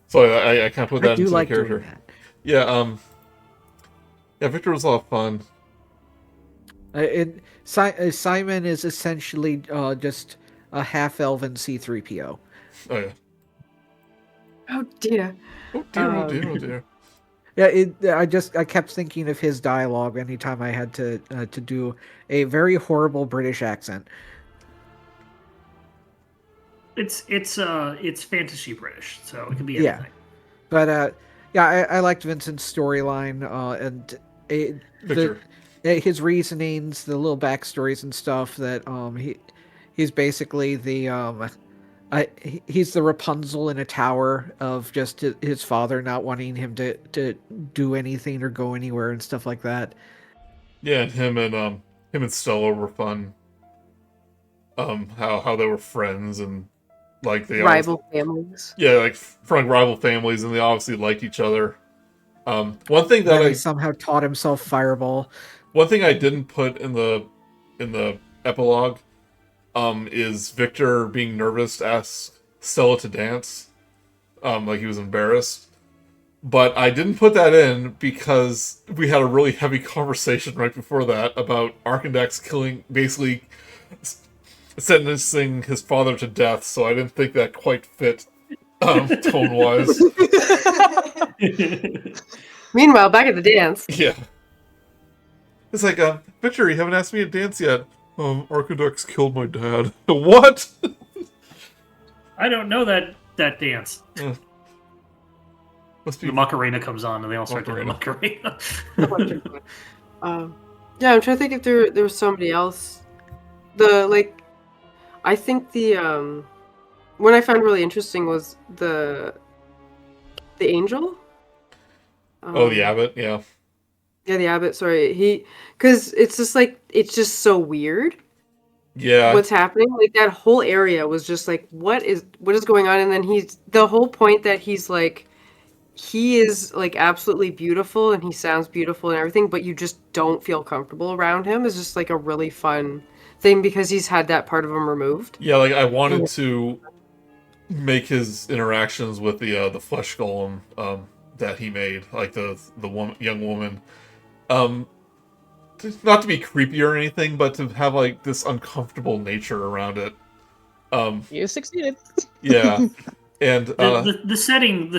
So I kind of put that I do into like the character. doing that. Yeah. Yeah, Victor was a lot of fun. Simon is essentially just a half-elven C-3PO. Oh yeah. Oh dear. Oh dear. Oh dear. Oh dear. Yeah, I kept thinking of his dialogue anytime I had to do a very horrible British accent. It's fantasy British, so it can be anything. Yeah, but I liked Vincent's storyline and Victor. his reasonings, the little backstories and stuff. That he's basically the he's the Rapunzel in a tower of just his father not wanting him to do anything or go anywhere and stuff like that. Yeah, and him and Stella were fun. How they were friends and like they Rival families. yeah, like from rival families, and they obviously liked each other. One thing that Then he somehow taught himself Fireball. one thing I didn't put in the epilogue, is Victor being nervous to ask Stella to dance, like he was embarrassed. But I didn't put that in because we had a really heavy conversation right before that about Arkundax basically sentencing his father to death, so I didn't think that quite fit tone-wise. Meanwhile, back at the dance. Yeah. It's like, Victor, you haven't asked me to dance yet. Arkundax killed my dad. What? I don't know that dance. Must be The Macarena comes on, and they all start doing the Macarena. Yeah, I'm trying to think if there was somebody else. I think the one I found really interesting was the angel. Oh, the abbot, yeah. Yeah, the abbot. Sorry, because it's just so weird. Yeah. What's happening? Like that whole area was just like, what is going on? And then the whole point that he's like, he is like absolutely beautiful and he sounds beautiful and everything, but you just don't feel comfortable around him is just like a really fun thing because he's had that part of him removed. Yeah, like I wanted to make his interactions with the flesh golem that he made, like the young woman, not to be creepy or anything, but to have like this uncomfortable nature around it. You succeeded. Yeah, and the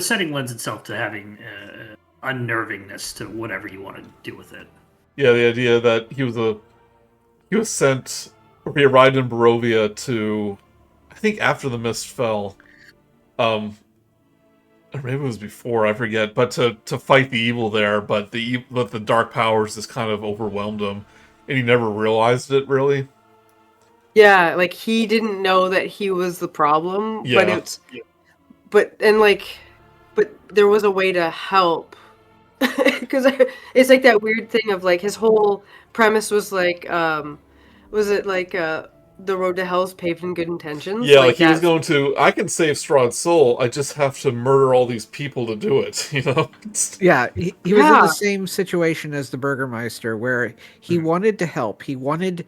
setting lends itself to having unnervingness to whatever you want to do with it. yeah, the idea that he was sent, or he arrived in Barovia to, I think after the mist fell, or maybe it was before, I forget, but to fight the evil there, but the dark powers just kind of overwhelmed him, and he never realized it really. Yeah, like he didn't know that he was the problem. Yeah. But there was a way to help. Because it's like that weird thing of like his whole premise was like, was it like the road to hell is paved in good intentions? Yeah, like he was going to, I can save Strahd's soul, I just have to murder all these people to do it, you know? Yeah, he was in the same situation as the Burgermeister, where he wanted to help. He wanted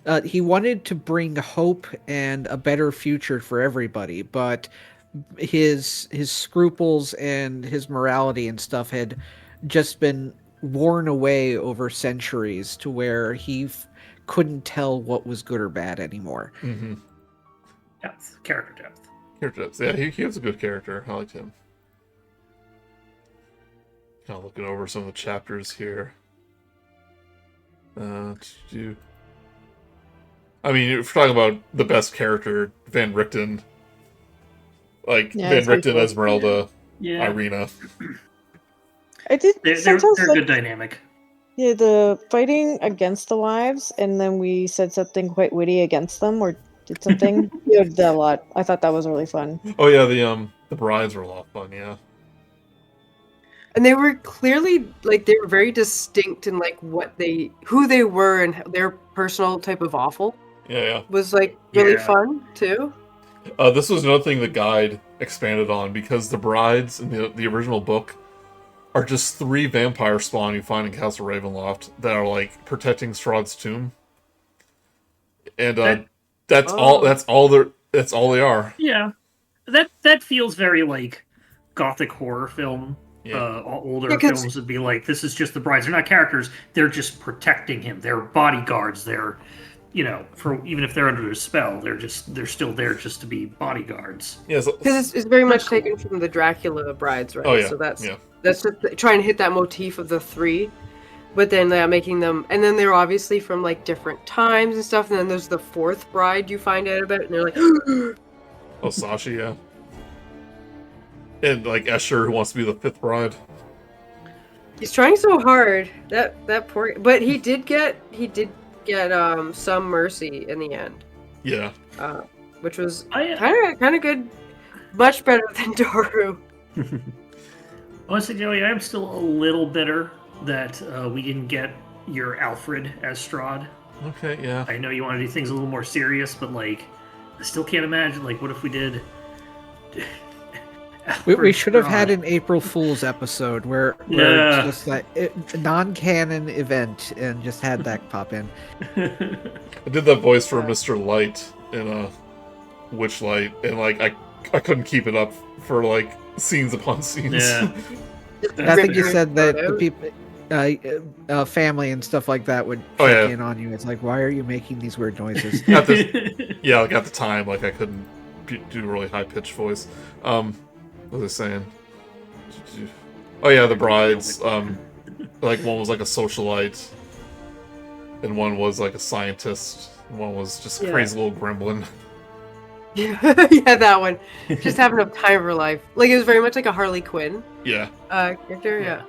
to bring hope and a better future for everybody, but his scruples and his morality and stuff had just been worn away over centuries to where he couldn't tell what was good or bad anymore. Mm-hmm. Depth, character depth. Character depth. Yeah, he was a good character. I liked him. Kind of looking over some of the chapters here. I mean, if we're talking about the best character, Van Richten. Like, Yeah, Van it's pretty Richten, cool. Esmeralda, Yeah, Irina. I did they're sometimes a like, good dynamic. yeah, the fighting against the wives, and then we said something quite witty against them, or did something. You did that a lot. I thought that was really fun. Oh yeah, the brides were a lot of fun, yeah. And they were clearly like they were very distinct in like who they were and their personal type of awful Yeah, was like really Yeah. fun too. yeah. This was another thing the guide expanded on, because the brides in the original book are just 3 vampire spawn you find in Castle Ravenloft that are like protecting Strahd's tomb. And that's all. That's all they are. Yeah, that feels very like gothic horror film. Yeah. Older Yeah, 'cause- films would be like, this is just the brides. They're not characters. They're just protecting him. They're bodyguards. They're, for even if they're under a spell, they're still there just to be bodyguards. Yeah. Because it's very much taken from the Dracula brides, right? Oh, yeah, So that's yeah. just trying to hit that motif of the 3, but then making them, and then they're obviously from like different times and stuff. And then there's the 4th bride you find out about, and they're like, Oh, Sashi, yeah. And like Escher, who wants to be the 5th bride. he's trying so hard. That poor, but he did get some mercy in the end, Oh, Yeah. which was I kind of good, much better than Doru. honestly, Joey, I'm still a little bitter that we didn't get your Alfred as Strahd. Okay, yeah. I know you want to do things a little more serious, but like, I still can't imagine like what if we did. We should have had Strahd? an April Fool's episode where Yeah. it's just like a non-canon event and just had that pop in. I did that voice for Mr. Light in Witchlight, and like I couldn't keep it up for like scenes upon scenes. Yeah. I think you said that Photo. the people, family and stuff like that would Oh, check yeah. in on you. It's like, why are you making these weird noises? At yeah, like at the time, like I couldn't do a really high pitched voice. What was I saying? Oh yeah, the brides. Like one was like a socialite, and one was like a scientist. And one was just a Yeah. crazy little gremlin. Yeah, that one. Just having a time of her life. Like it was very much like a Harley Quinn Yeah. character. Yeah.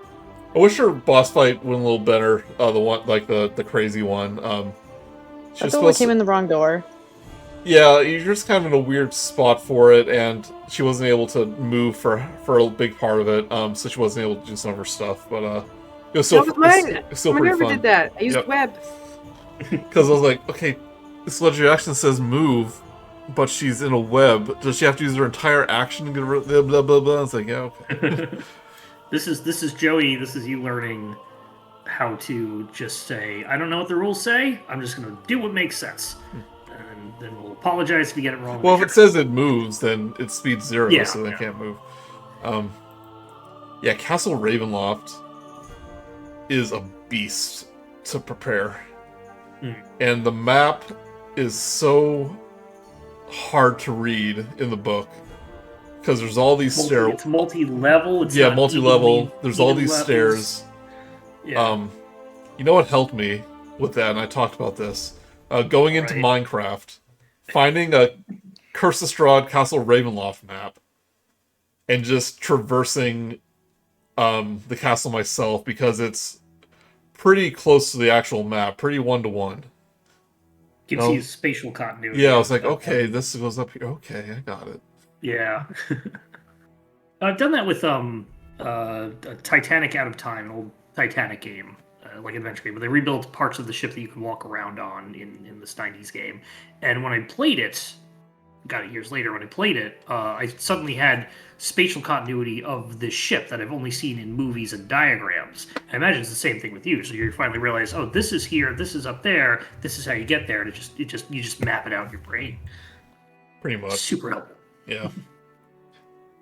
I wish her boss fight went a little better. The one, like the crazy one. She That's was the one that supposed came to, in the wrong door. yeah, you're just kind of in a weird spot for it, and she wasn't able to move for a big part of it. So she wasn't able to do some of her stuff, but it was still That was mine. it's still pretty Minerva fun. did that. I used Yep. web. Because I was like, okay, this legendary action says move, but she's in a web. Does she have to use her entire action to get rid of blah blah blah blah? It's like, yeah, okay. This is Joey. This is you learning how to just say, I don't know what the rules say. I'm just going to do what makes sense. And then we'll apologize if you get it wrong. Well, if it says it moves, then it's speed 0, Yeah, so they yeah. can't move. Yeah, Castle Ravenloft is a beast to prepare. And the map is so hard to read in the book. Because there's all these stairs. It's multi-level. It's Yeah, not multi-level. evenly- There's all even these levels. stairs. Yeah. You know what helped me with that, and I talked about this? Going into Right. Minecraft, finding a Curse of Strahd Castle Ravenloft map, and just traversing the castle myself, because it's pretty close to the actual map, pretty one-to-one. Gives Oh. you spatial continuity. Yeah, I was like, okay, this goes up here. Okay, I got it. Yeah. I've done that with Titanic Out of Time, an old Titanic game, like adventure game, but they rebuilt parts of the ship that you can walk around on in this 90s game. And when I played it, got it years later, when I played it, I suddenly had spatial continuity of this ship that I've only seen in movies and diagrams. I imagine it's the same thing with you. So you finally realize, oh, this is here, this is up there, this is how you get there, and you just map it out in your brain. Pretty much. Super helpful. Yeah.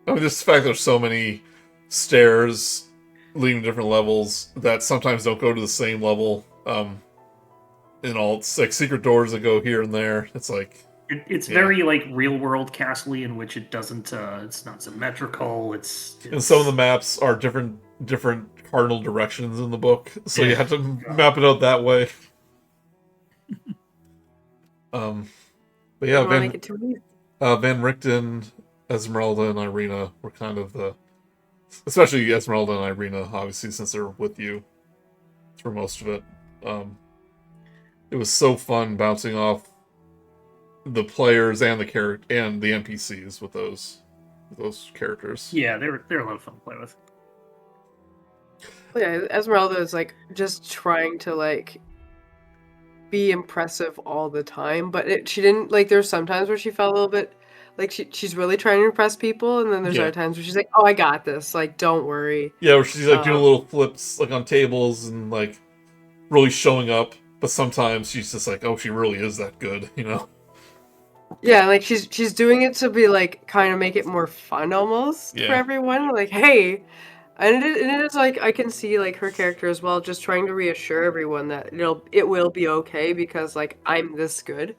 I mean, just the fact there's so many stairs leading to different levels that sometimes don't go to the same level. And all, it's like secret doors that go here and there. It's like, It's Yeah. very like real world castle-y, in which it doesn't it's not symmetrical. and some of the maps are different cardinal directions in the book, so you Yeah. have to map it out that way. But yeah, I don't wanna make it too easy. Van Richten, Esmeralda, and Irina were kind of especially Esmeralda and Irina, obviously, since they're with you for most of it. It was so fun bouncing off the players and the and the NPCs with those characters. Yeah, they're a lot of fun to play with. Yeah, Esmeralda is like just trying to like be impressive all the time, but she didn't like. There's sometimes where she felt a little bit like she's really trying to impress people, and then there's Yeah. other times where she's like, "Oh, I got this. Like, don't worry." Yeah, where she's like doing Um, little flips like on tables and like really showing up, but sometimes she's just like, oh, she really is that good, you know? Yeah, like she's doing it to be like kind of make it more fun almost for Yeah. everyone. Like, hey, and it is like I can see like her character as well, just trying to reassure everyone that it will be okay because like I'm this good.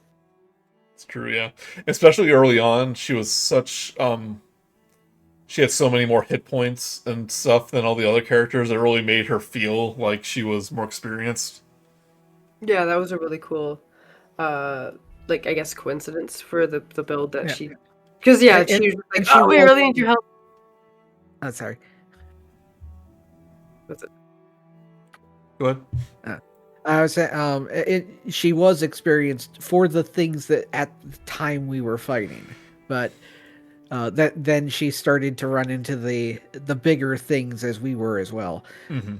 It's true, yeah. Especially early on, she was such she had so many more hit points and stuff than all the other characters. It really made her feel like she was more experienced. Yeah, that was a really cool, uh, like I guess coincidence for the build that Yeah. she, because yeah, And- she was like, and she oh, we was- really need your help. Oh, sorry. That's it. Go ahead. I was saying, she was experienced for the things that at the time we were fighting, but then she started to run into the bigger things as we were as well. Mm-hmm.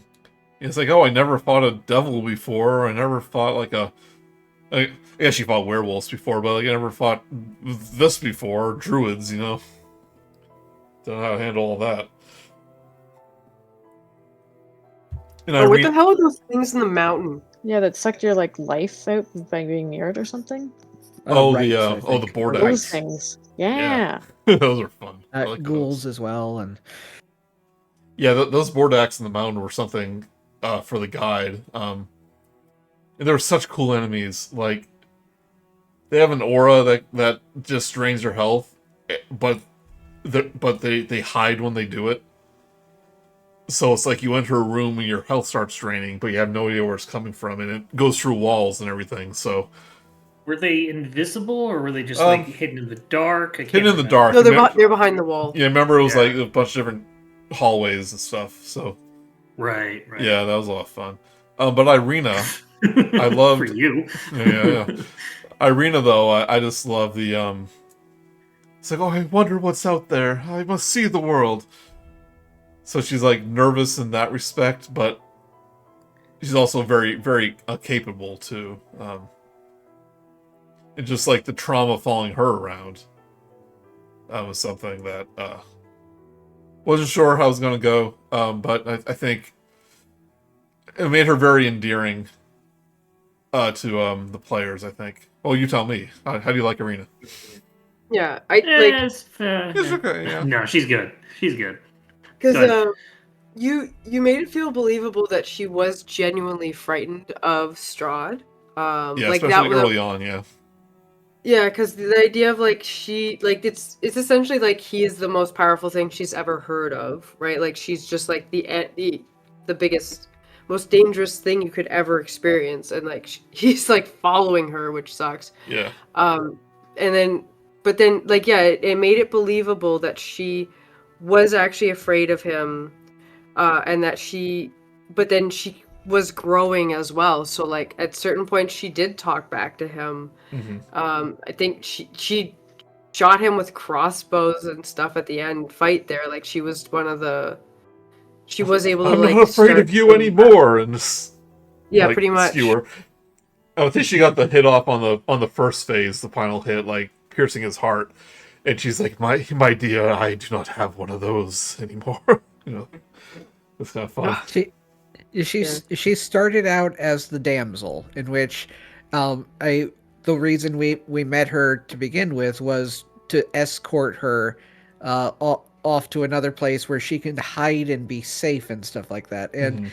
It's like, oh, I never fought a devil before. I never fought like I guess she fought werewolves before, but like I never fought this before. Druids, you know. Don't know how to handle all that. And Oh, what the hell are those things in the mountain? Yeah, that sucked your like life out by being mirrored or something. the Bordax. Those things. Yeah. Those are fun. I like Ghouls those. as well, and Yeah, those Bordax in the mountain were something for the guide. And there were such cool enemies. Like they have an aura that just drains your health, but they hide when they do it. So it's like you enter a room and your health starts draining, but you have no idea where it's coming from, and it goes through walls and everything. So Were they invisible or were they just like hidden in the dark? hidden in the dark. No, they're behind the wall. Yeah, remember it was Yeah. like a bunch of different hallways and stuff. So Right. yeah, that was a lot of fun. But Irina, I loved. For you. Yeah. Irina, though, I just love the It's like, oh, I wonder what's out there. I must see the world. So she's like nervous in that respect, but she's also very, very capable too. And just like the trauma following her around, that was something that wasn't sure how it was going to go. But I think it made her very endearing to the players. I think. Well, you tell me. How do you like Irina? Yeah, I like It's okay. Yeah. No, she's good. She's good. because you made it feel believable that she was genuinely frightened of Strahd. Yeah, Like especially that early on. Yeah. Yeah, because the idea of like she like it's essentially like he is the most powerful thing she's ever heard of, right? Like she's just like the biggest, most dangerous thing you could ever experience, and like he's like following her, which sucks. Yeah. But then like yeah, it made it believable that she was actually afraid of him, and that but then she was growing as well. So like at certain points she did talk back to him. Mm-hmm. I think she shot him with crossbows and stuff at the end fight there. Like she was able to I'm like not afraid start of you to- anymore, and just, Yeah, like, pretty much. skewer. I think she got the hit off on the first phase, the final hit, like piercing his heart, and she's like, "My dear, I do not have one of those anymore." You know, it's kind of fun. she started out as the damsel, in which the reason we met her to begin with was to escort her off to another place where she can hide and be safe and stuff like that. And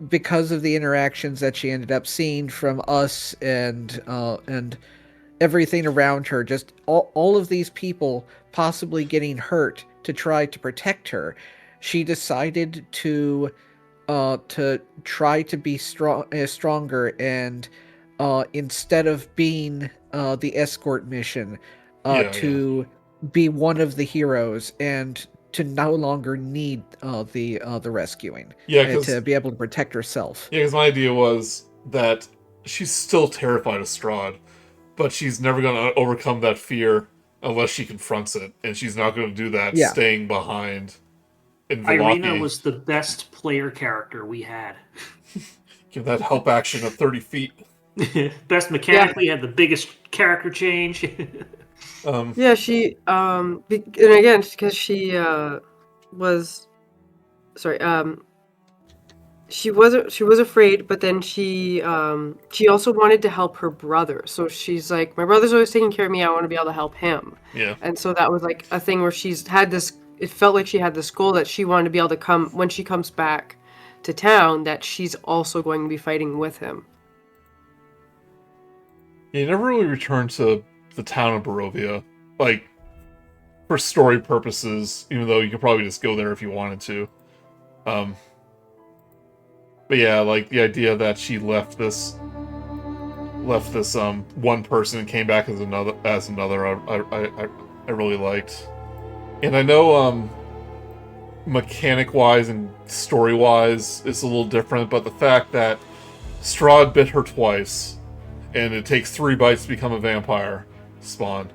because of the interactions that she ended up seeing from us and everything around her, just all of these people possibly getting hurt to try to protect her, she decided to try to be stronger, and instead of being the escort mission, to be one of the heroes and to no longer need the rescuing. Yeah, to be able to protect herself. Yeah, because my idea was that she's still terrified of Strahd, but she's never going to overcome that fear unless she confronts it, and she's not going to do that staying behind in Irina Vallaki. was the best player character we had. Give that help action of 30 feet. Best mechanically, had the biggest character change. Yeah, she and again because she was sorry she was afraid, but then she also wanted to help her brother. So she's like, my brother's always taking care of me. I want to be able to help him. Yeah. And so that was like a thing where she's had this. It felt like she had this goal that she wanted to be able to come when she comes back to town. That she's also going to be fighting with him. You never really returned to the town of Barovia, like, for story purposes, even though you could probably just go there if you wanted to. But yeah, like, the idea that she left this one person and came back as another, I really liked. And I know, mechanic-wise and story-wise, it's a little different, but the fact that Strahd bit her twice, and it takes 3 bites to become a vampire spawn.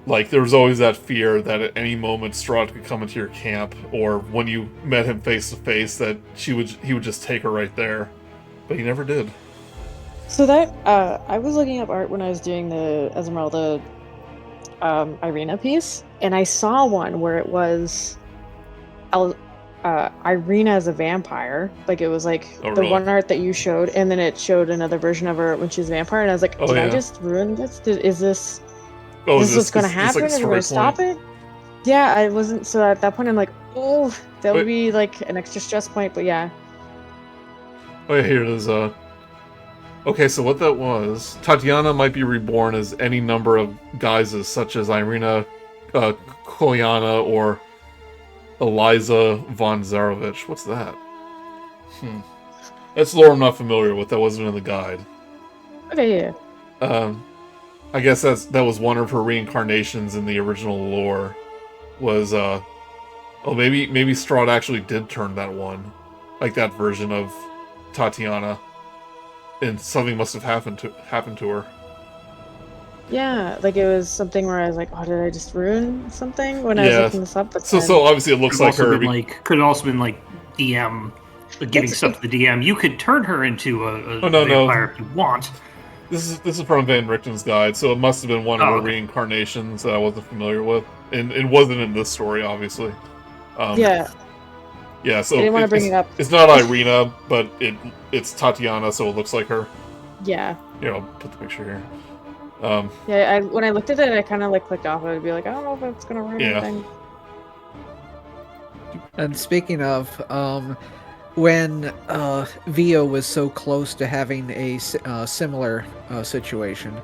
Like, there was always that fear that at any moment Strahd could come into your camp, or when you met him face to face, that he would just take her right there. But he never did. So that I was looking up art when I was doing the Esmeralda Irina piece, and I saw one where it was Irina as a vampire. Like, it was like Oh, the really? one art that you showed, and then it showed another version of her when she's a vampire, and I was like, Oh, did I yeah. just ruin this? Is this Oh, is this what's gonna happen? Like, Are we gonna stop it? Yeah, I wasn't. So at that point, I'm like, oh, that would be like an extra stress point. But yeah, Oh yeah, here it is. Okay, so what that was, Tatiana might be reborn as any number of guises, such as Irina Kolyana or Eliza von Zarovich. What's that? That's lore I'm not familiar with. That wasn't in the guide. okay, yeah. I guess that was one of her reincarnations in the original lore. Was maybe Strahd actually did turn that one, like that version of Tatiana, and something must have happened to her. Yeah, like it was something where I was like, oh, did I just ruin something when I was Yeah. looking this up? But So then- obviously it looks like her. Could have also been like DM, giving stuff to the DM. You could turn her into a vampire if you want. This is from Van Richten's guide, so it must have been one of her okay. reincarnations that I wasn't familiar with, and it wasn't in this story, obviously. yeah, Yeah. So I didn't want to bring it up. It's not Irina, but it's Tatiana, so it looks like her. Yeah, Here, I'll put the picture here. yeah. When I looked at it, I kind of like clicked off. I'd be like, I don't know if it's gonna ruin Yeah. anything. And speaking of, when Vio was so close to having a similar situation,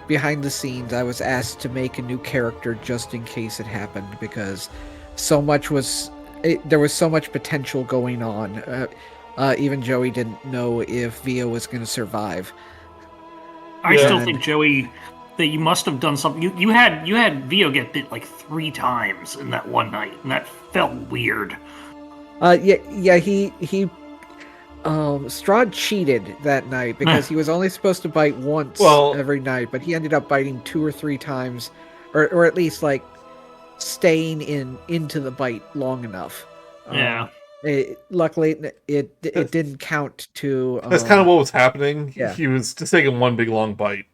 behind the scenes, I was asked to make a new character just in case it happened, because there was so much potential going on. Even Joey didn't know if Vio was going to survive. I Yeah. still think, Joey, that you must have done something. You had Vio get bit like 3 times in that one night, and that felt weird. He Strahd cheated that night because he was only supposed to bite once every night, but he ended up biting 2 or 3 times, or at least like staying into the bite long enough. Yeah. Luckily, it didn't count to. That's kind of what was happening. Yeah. He was just taking one big long bite.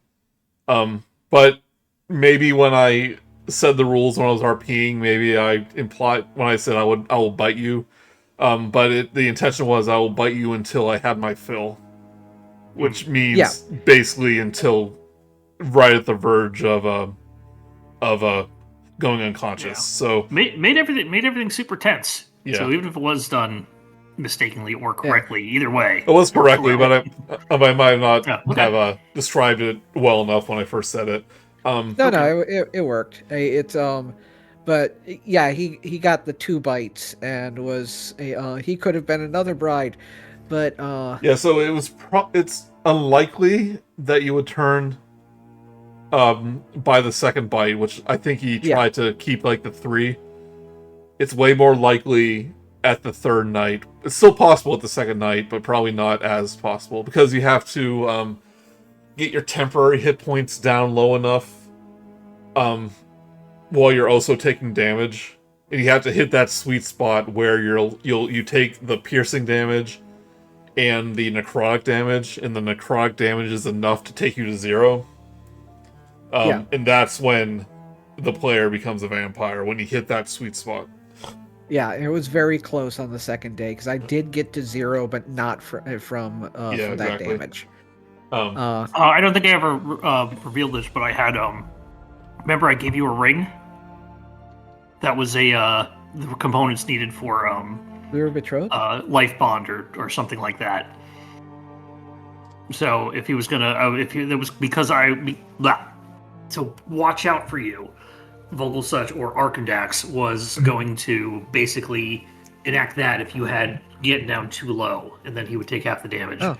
But maybe when I said the rules when I was RPing, maybe I implied when I said I will bite you. But the intention was I will bite you until I had my fill, which means basically until right at the verge of going unconscious. Yeah. So Made everything super tense. Yeah. So even if it was done mistakenly or correctly, either way. it was correctly, but I might not have described it well enough when I first said it. No, it worked. But yeah, he got the 2 bites and was he could have been another bride, but Yeah, so it was it's unlikely that you would turn by the second bite, which I think he tried to keep like the 3. It's way more likely at the 3rd night. It's still possible at the 2nd night, but probably not as possible because you have to get your temporary hit points down low enough while you're also taking damage. and you have to hit that sweet spot where you take the piercing damage and the necrotic damage, and the necrotic damage is enough to take you to 0. Yeah. And that's when the player becomes a vampire, when you hit that sweet spot. Yeah, it was very close on the second day because I did get to 0, but not from that exactly. damage. I don't think I ever revealed this, but I had remember I gave you a ring that was the components needed for We were betrothed? life bond or something like that. So if he was gonna, that was because so watch out for you. Vogelsuch or Arkundax was going to basically enact that if you had get down too low, and then he would take half the damage. Oh,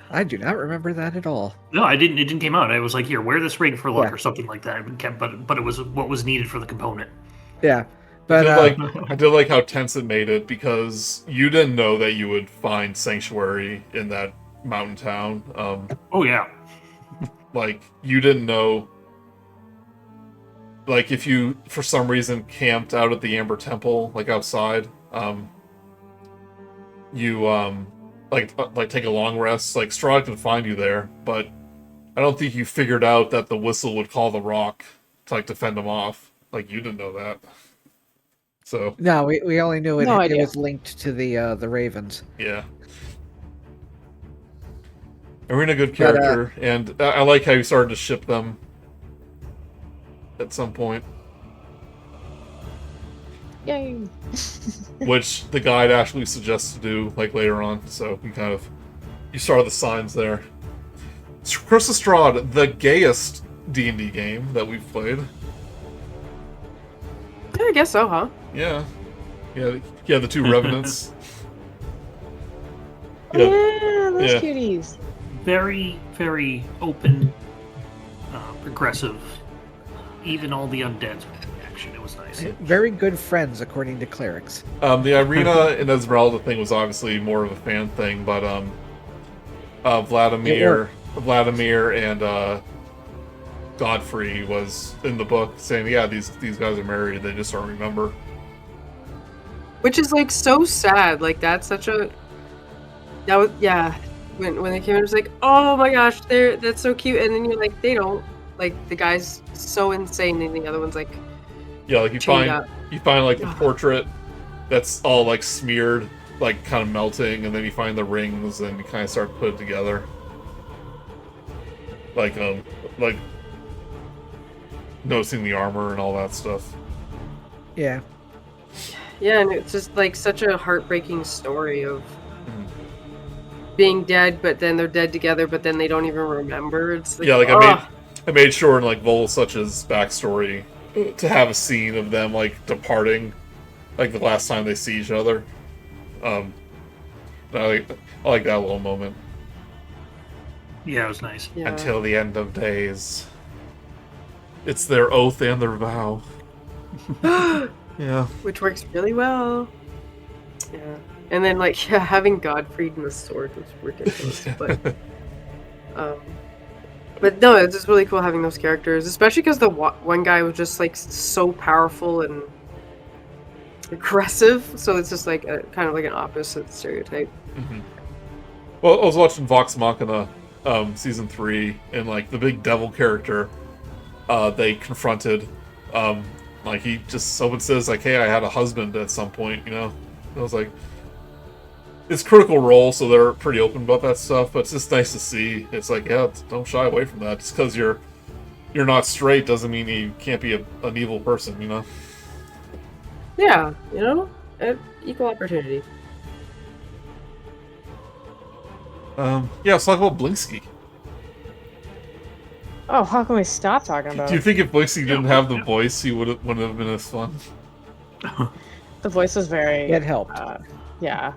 I do not remember that at all. No, I didn't. It didn't came out. I was like, "Here, wear this ring for luck," Yeah. or something like that. But it was what was needed for the component. Yeah, but I did like how tense it made it, because you didn't know that you would find sanctuary in that mountain town. Oh yeah. Like, you didn't know. Like, if you, for some reason, camped out at the Amber Temple, like, outside, you, like, take a long rest, like, Strahd can find you there, but I don't think you figured out that the whistle would call the rock to, like, defend him off. Like, you didn't know that. So... No, we only knew it, No it idea. was linked to the Ravens. Yeah. Arena, good character, and I like how you started to ship them at some point, Yay. which the guide actually suggests to do, like, later on, so you saw the signs there. Curse of Strahd, the gayest D&D game that we've played. Yeah, I guess so, huh? Yeah. Yeah, the 2 revenants. Oh, yeah, those Yeah. cuties. Very, very open, progressive. Even all the undeads were in action. It was nice. Very good friends, according to clerics. The Arena and Esmeralda thing was obviously more of a fan thing, but Vladimir and Godfrey was in the book saying, yeah, these guys are married, they just don't remember. Which is like so sad. Like that's such a when they came in, it was like, oh my gosh, that's so cute, and then you're like, they don't, like, the guy's so insane, and the other one's like, Yeah, like you chained find up. like the portrait that's all like smeared, like kind of melting, and then you find the rings and you kind of start to put it together. Like noticing the armor and all that stuff. Yeah. Yeah, and it's just like such a heartbreaking story of being dead, but then they're dead together, but then they don't even remember. It's like, Yeah, like I made sure in like Vogelsuch's backstory to have a scene of them like departing, like the last time they see each other. I like that little moment. Yeah, it was nice. yeah. Until the end of days. It's their oath and their vow. Yeah. Which works really well. Yeah. And then, like, yeah, having Godfrey and the sword was ridiculous. But no, it's just really cool having those characters, especially because the one guy was just, like, so powerful and aggressive. So it's just, like, kind of like an opposite stereotype. Mm-hmm. Well, I was watching Vox Machina season 3, and, like, the big devil character they confronted, like, he just, someone says, like, hey, I had a husband at some point, you know? And I was like, it's Critical Role, so they're pretty open about that stuff, but it's just nice to see. It's like, yeah, don't shy away from that. Just because you're not straight doesn't mean you can't be an evil person, you know? Yeah, you know? Equal opportunity. Yeah, let's talk about Blinksky. Oh, how can we stop talking about Do you it? think if Blinksky didn't have the voice, he wouldn't have been as fun? The voice was very... It helped. Yeah.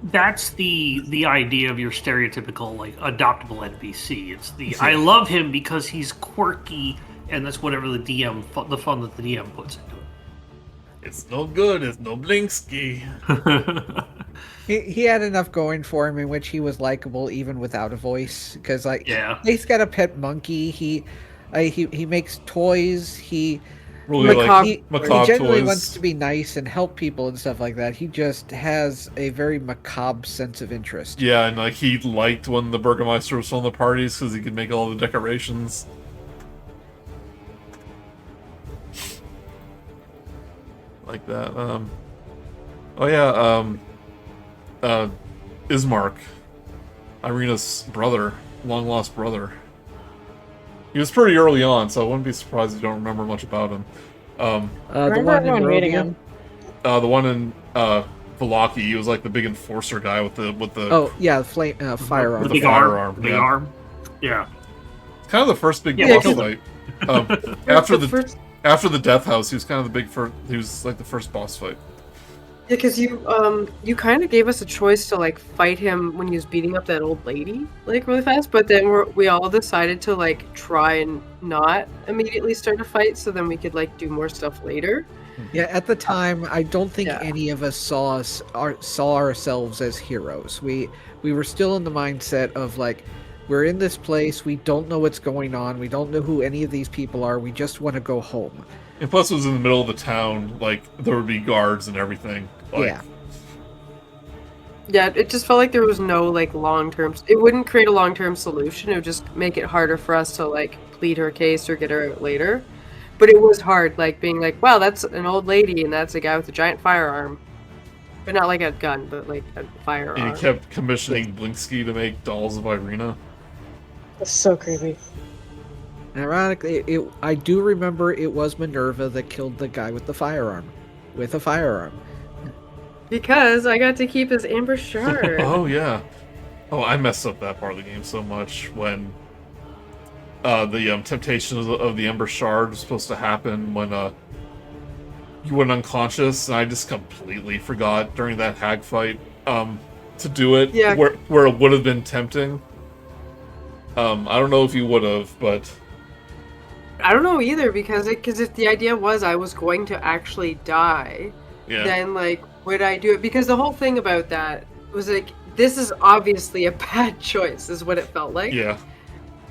That's the idea of your stereotypical like adoptable NPC. It's the I love him because he's quirky, and that's whatever the fun that the DM puts into it. It's no good. It's no Blinksky. He had enough going for him in which he was likable even without a voice, because like Yeah. he's got a pet monkey. He makes toys. He really Macabre. He macabre genuinely toys. wants to be nice and help people and stuff like that. He just has a very macabre sense of interest. Yeah, and like he liked when the Burgermeister was from the parties because he could make all the decorations. Like that. Oh yeah. Ismark, Irina's brother, long lost brother. He was pretty early on, so I wouldn't be surprised if you don't remember much about him. The remember one in everyone hating Barovia? him. The one in Velaki, he was like the big enforcer guy with the Oh yeah, the flame firearm. With The big firearm, arm. The big yeah. arm. Yeah. kind of the first big Yeah, boss kill fight. After the first, after the Death House, he was kind of the big first. He was like the first boss fight. yeah, because you kind of gave us a choice to like fight him when he was beating up that old lady like really fast, but then we all decided to like try and not immediately start a fight, so then we could like do more stuff later. Yeah, at the time, I don't think Yeah. any of us saw ourselves as heroes. We were still in the mindset of like, we're in this place, we don't know what's going on, we don't know who any of these people are, we just want to go home. And plus, it was in the middle of the town. Like there would be guards and everything. Like, Yeah. Yeah, it just felt like there was no like long-term. It wouldn't create a long-term solution. It would just make it harder for us to like plead her case or get her out later. But it was hard, like being like, wow, that's an old lady and that's a guy with a giant firearm, but not like a gun, but like a firearm. And he kept commissioning Blinksky to make dolls of Irina. That's so creepy. Ironically, I do remember it was Minerva that killed the guy with the firearm. With a firearm. Because I got to keep his amber shard. Oh yeah. Oh, I messed up that part of the game so much when the temptation of the Ember Shard was supposed to happen when you went unconscious, and I just completely forgot during that hag fight to do it. Yeah. Where it would have been tempting. I don't know if you would have, but I don't know either because if the idea was I was going to actually die, yeah. then like would I do it? Because the whole thing about that was like this is obviously a bad choice, is what it felt like. Yeah.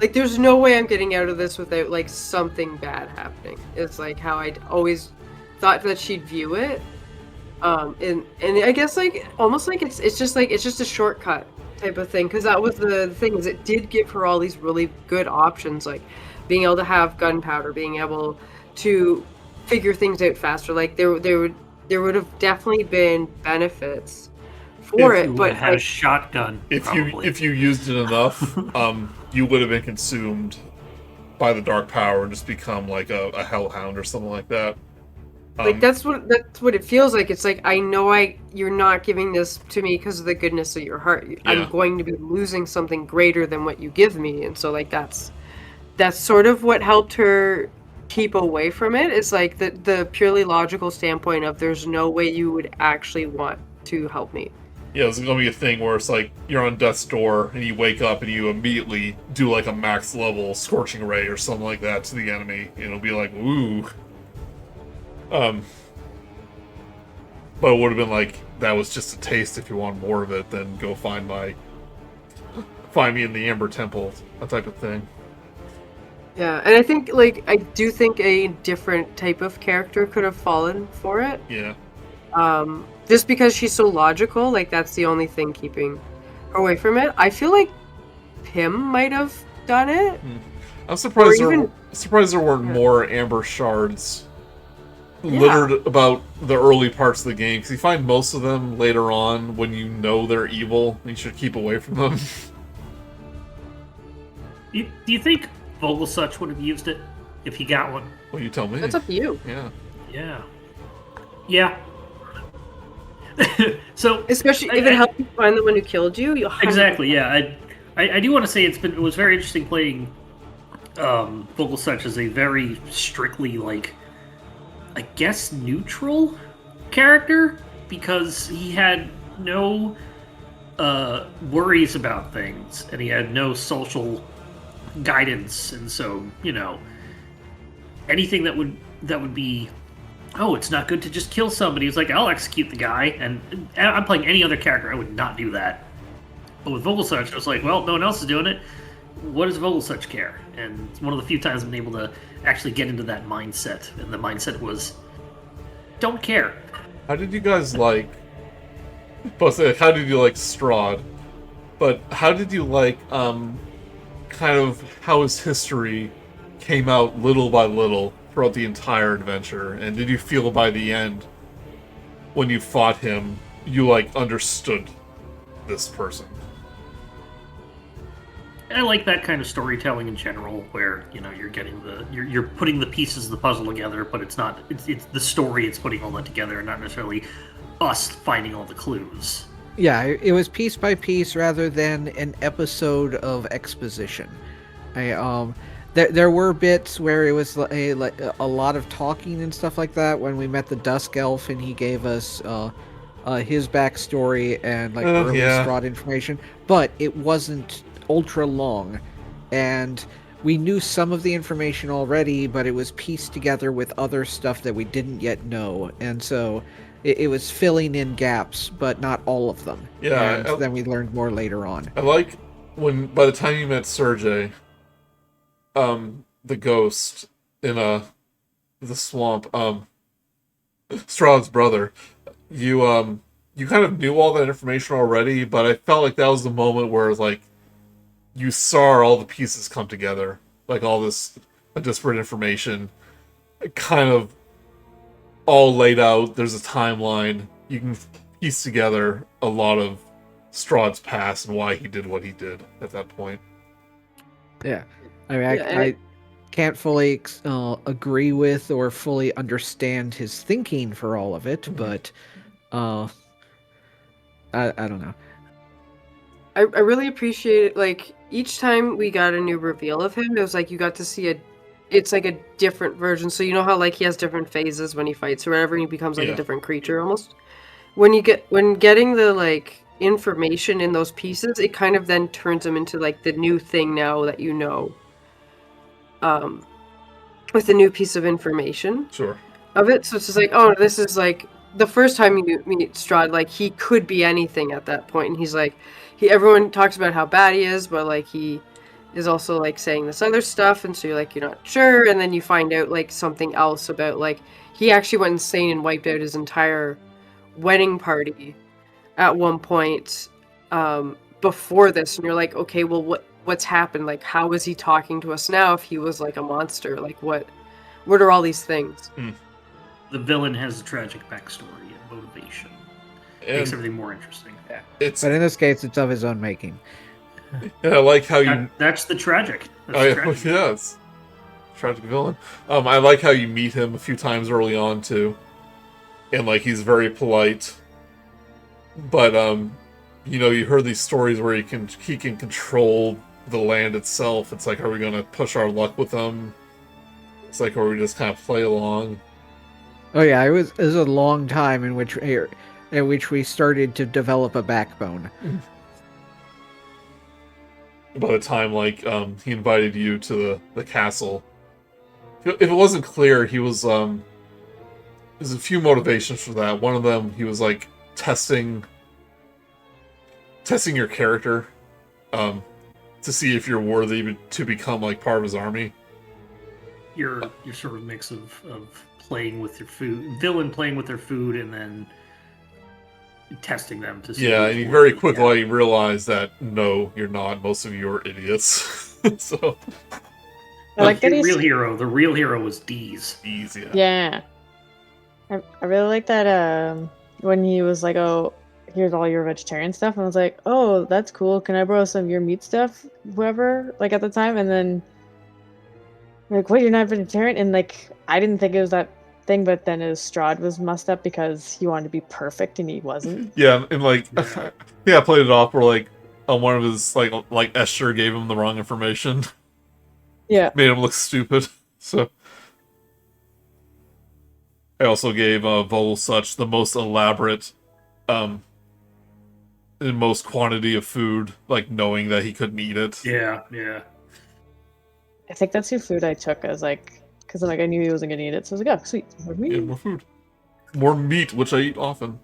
Like there's no way I'm getting out of this without like something bad happening. It's like how I'd always thought that she'd view it. And I guess like almost like it's just a shortcut type of thing, because that was the thing, is it did give her all these really good options, like being able to have gunpowder, being able to figure things out faster. Like there would have definitely been benefits for If it, you but had a like, shotgun. probably. If you used it enough, you would have been consumed by the dark power and just become like a hellhound or something like that. like that's what it feels like. It's like I know you're not giving this to me because of the goodness of your heart. Yeah. I'm going to be losing something greater than what you give me, and so like that's sort of what helped her keep away from it. It's like the purely logical standpoint of there's no way you would actually want to help me. Yeah, it's gonna be a thing where it's like you're on death's door and you wake up and you immediately do like a max level scorching ray or something like that to the enemy. And it'll be like, ooh. But it would have been like that was just a taste. If you want more of it, then go find me in the Amber Temple, that type of thing. Yeah, and I do think a different type of character could have fallen for it. Yeah. Just because she's so logical, like that's the only thing keeping her away from it. I feel like Pym might have done it. I'm surprised Or even- surprised there weren't Yeah. more Amber Shards Yeah. littered about the early parts of the game, because you find most of them later on when you know they're evil. And you should keep away from them. Do you think Vogelsuch would have used it if he got one? Well, you tell me. That's up to you. Yeah. Yeah. Yeah. So Especially if it helps you find the one who killed you. You'll exactly, yeah. I do want to say it was very interesting playing Vogelsuch as a very strictly like, I guess, neutral character, because he had no worries about things and he had no social guidance, and so anything that would be, oh, it's not good to just kill somebody. It's like, I'll execute the guy, and I'm playing any other character, I would not do that. But with Vogelsuch, I was like, well, no one else is doing it. What does Vogelsuch care? And it's one of the few times I've been able to actually get into that mindset. And the mindset was, don't care. How did you guys like... Both say, how did you like Strahd? But how did you like, kind of how his history came out little by little throughout the entire adventure? And did you feel by the end, when you fought him, you, like, understood this person? I like that kind of storytelling in general, where you're getting you're putting the pieces of the puzzle together, but it's the story it's putting all that together, not necessarily us finding all the clues. Yeah, it was piece by piece rather than an episode of exposition. There were bits where it was a lot of talking and stuff like that when we met the Dusk Elf and he gave us his backstory and early Strahd information, but it wasn't ultra long, and we knew some of the information already, but it was pieced together with other stuff that we didn't yet know, and so it was filling in gaps, but not all of them. Yeah, and then we learned more later on. I like when, by the time you met Sergei, the ghost in the swamp, Strahd's brother, you kind of knew all that information already, but I felt like that was the moment where, like, you saw all the pieces come together, like all this disparate information, kind of all laid out. There's a timeline. You can piece together a lot of Strahd's past and why he did what he did at that point. Yeah, I mean, I can't fully agree with or fully understand his thinking for all of it, but I don't know. I really appreciate it. Like, each time we got a new reveal of him, it was like you got to see it's like a different version. So you know how like he has different phases when he fights or whatever, and he becomes like a different creature almost. When getting the like information in those pieces, it kind of then turns him into like the new thing now that you know. With a new piece of information. Sure. Of it, so it's just like, oh, this is like the first time you meet Strahd, like he could be anything at that point, and he's like, everyone talks about how bad he is, but like he is also like saying this other stuff, and so you're like, you're not sure, and then you find out like something else about like he actually went insane and wiped out his entire wedding party at one point before this, and you're like, okay, well, what's happened? Like, how is he talking to us now if he was like a monster? Like, what are all these things? The villain has a tragic backstory and motivation. Makes everything more interesting. Yeah. But in this case, it's of his own making. Yeah, I like how you... That's the tragic. Yes. Tragic villain. I like how you meet him a few times early on, too. And, like, he's very polite. But, you heard these stories where he can control the land itself. It's like, are we going to push our luck with him? It's like, or we just kind of play along? Oh yeah, it was a long time in which we started to develop a backbone. By the time, like, he invited you to the castle, if it wasn't clear, he was, there's a few motivations for that. One of them, he was, like, testing your character, to see if you're worthy to become, like, part of his army. Your sort of mix of playing with your food, villain playing with their food, and then testing them to see. Yeah, and you very quickly realize that no, you're not. Most of you are idiots. So, I like that the real hero was D's. D's, yeah. Yeah, I really like that. When he was like, "Oh, here's all your vegetarian stuff," and I was like, "Oh, that's cool. Can I borrow some of your meat stuff?" Whoever, like at the time, and then like, "What? You're not vegetarian?" And like, I didn't think it was that thing, but then his Strahd was messed up because he wanted to be perfect and he wasn't. Yeah, and like, yeah, I played it off where like one of his like Esther gave him the wrong information. Yeah, made him look stupid. So I also gave Volsuch the most elaborate, and most quantity of food, like knowing that he couldn't eat it. Yeah. I think that's your food I took as like. Because like I knew he wasn't gonna eat it, so I was like, "Oh, sweet, more meat." Yeah, more food, more meat, which I eat often.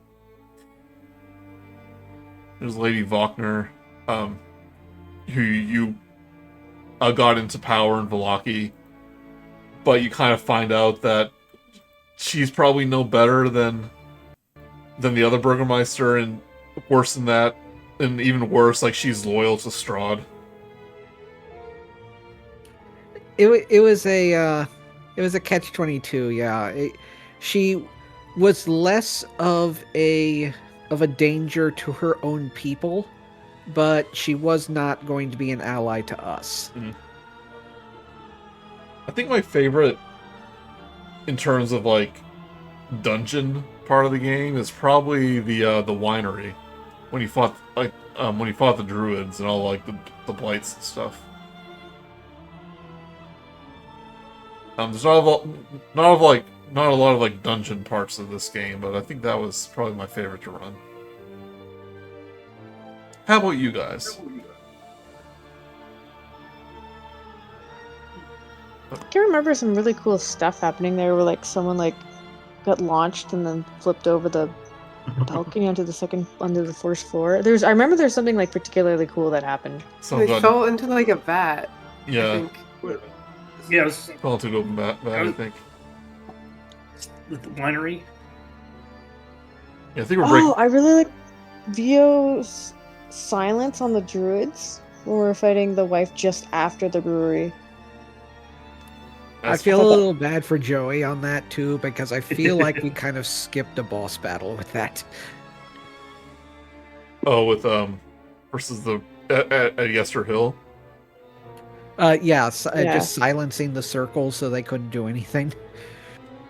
There's Lady Vokner, who you got into power in Vallaki but you kind of find out that she's probably no better than the other Burgermeister, and worse than that, and even worse, like she's loyal to Strahd. It was a catch-22. Yeah, she was less of a danger to her own people, but she was not going to be an ally to us. I think my favorite in terms of like dungeon part of the game is probably the winery when you fought the druids and all like the blights and stuff. There's not a lot of like dungeon parts of this game, but I think that was probably my favorite to run. How about you guys? I can remember some really cool stuff happening there where like someone like got launched and then flipped over the balcony onto the first floor. I remember there's something like particularly cool that happened. They fell into like a vat. Yeah. I think. Yeah, it was Fell into an open vat, I think. the winery. Yeah, I think we're breaking. Oh, I really like Vio's silence on the druids when we were fighting the wife just after the brewery. I feel a little bad for Joey on that too, because I feel like we kind of skipped a boss battle with that. Oh, with versus the at Yester Hill. Just silencing the circle so they couldn't do anything.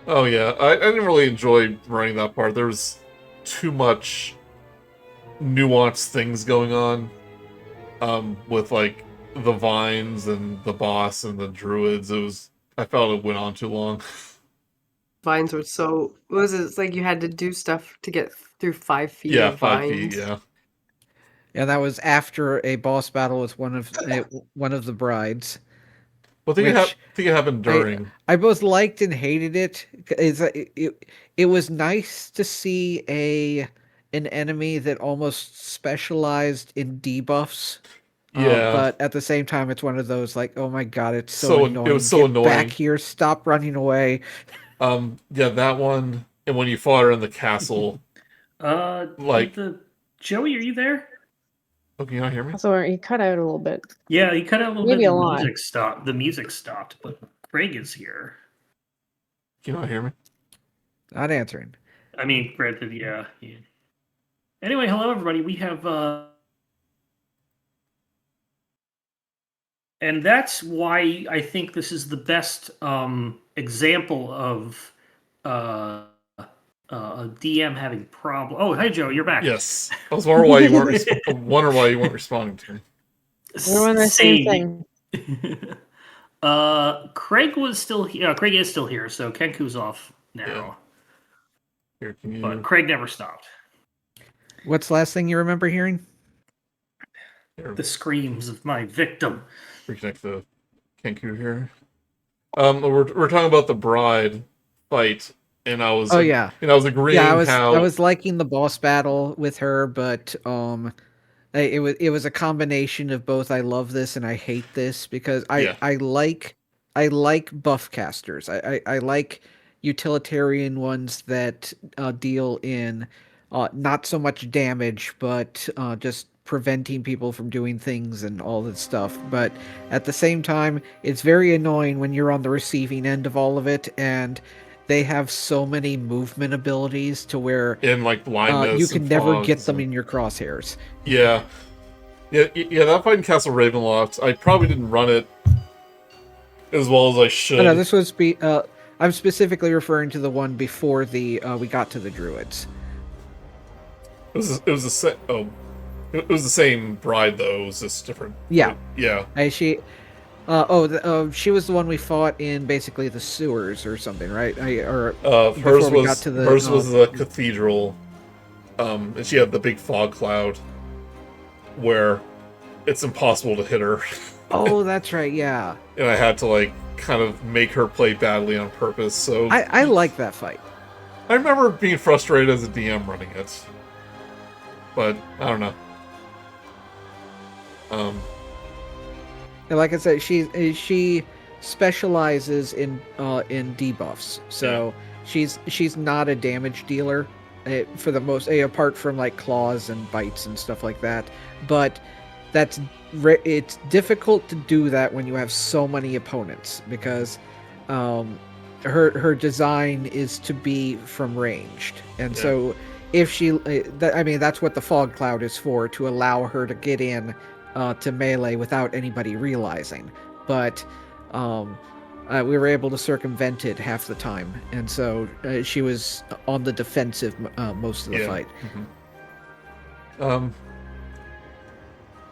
Oh yeah, I didn't really enjoy running that part. There was too much nuanced things going on, with like the vines and the boss and the druids. I felt it went on too long. Vines were so. What was it? It's like you had to do stuff to get through 5 feet. Yeah, of 5 vines. feet. Yeah. Yeah, that was after a boss battle with one of the brides. Well, I think it happened during. I both liked and hated it. It was nice to see an enemy that almost specialized in debuffs. Yeah. But at the same time, it's one of those like, oh my god, it's so annoying. It was so Get annoying. back here! Stop running away. Yeah, that one, and when you fought her in the castle. Joey, are you there? Oh, can you not hear me? So he cut out a little bit. Yeah, he cut out a little Maybe bit. a lot. The music stopped, but Greg is here. Can you not hear me? Not answering. I mean, granted, yeah. Anyway, hello everybody. We have and that's why I think this is the best example of a DM having problem. Oh, hey Joe, you're back. Yes, I was wondering why you weren't responding to me. We're on the same thing. Craig was still here. Craig is still here, so Kenku's off now. Yeah. Here, But Craig never stopped. What's the last thing you remember hearing? The screams of my victim. Reconnect the Kenku here. We're talking about the bride fight, and I was agreeing. Yeah, I was liking the boss battle with her, but it was a combination of both. I love this and I hate this because I like buff casters. I like utilitarian ones that deal in not so much damage, but just preventing people from doing things and all that stuff. But at the same time, it's very annoying when you're on the receiving end of all of it, and they have so many movement abilities to where in like blindness you can never get them in your crosshairs. Yeah. That fight in Castle Ravenloft, I probably didn't run it as well as I should. No, this was I'm specifically referring to the one before we got to the druids. It was the same bride though. It was just different. Yeah. Yeah. She was the one we fought in basically the sewers or something, right? Hers was the cathedral, and she had the big fog cloud where it's impossible to hit her. Oh, that's right, yeah. And I had to like kind of make her play badly on purpose. So I like that fight. I remember being frustrated as a DM running it, but I don't know. And like I said, she specializes in debuffs. So she's not a damage dealer for the most, apart from like claws and bites and stuff like that. But it's difficult to do that when you have so many opponents, because her design is to be from ranged, and so if she, I mean, that's what the fog cloud is for, to allow her to get in to melee without anybody realizing. But we were able to circumvent it half the time, and so she was on the defensive most of the fight. Mm-hmm.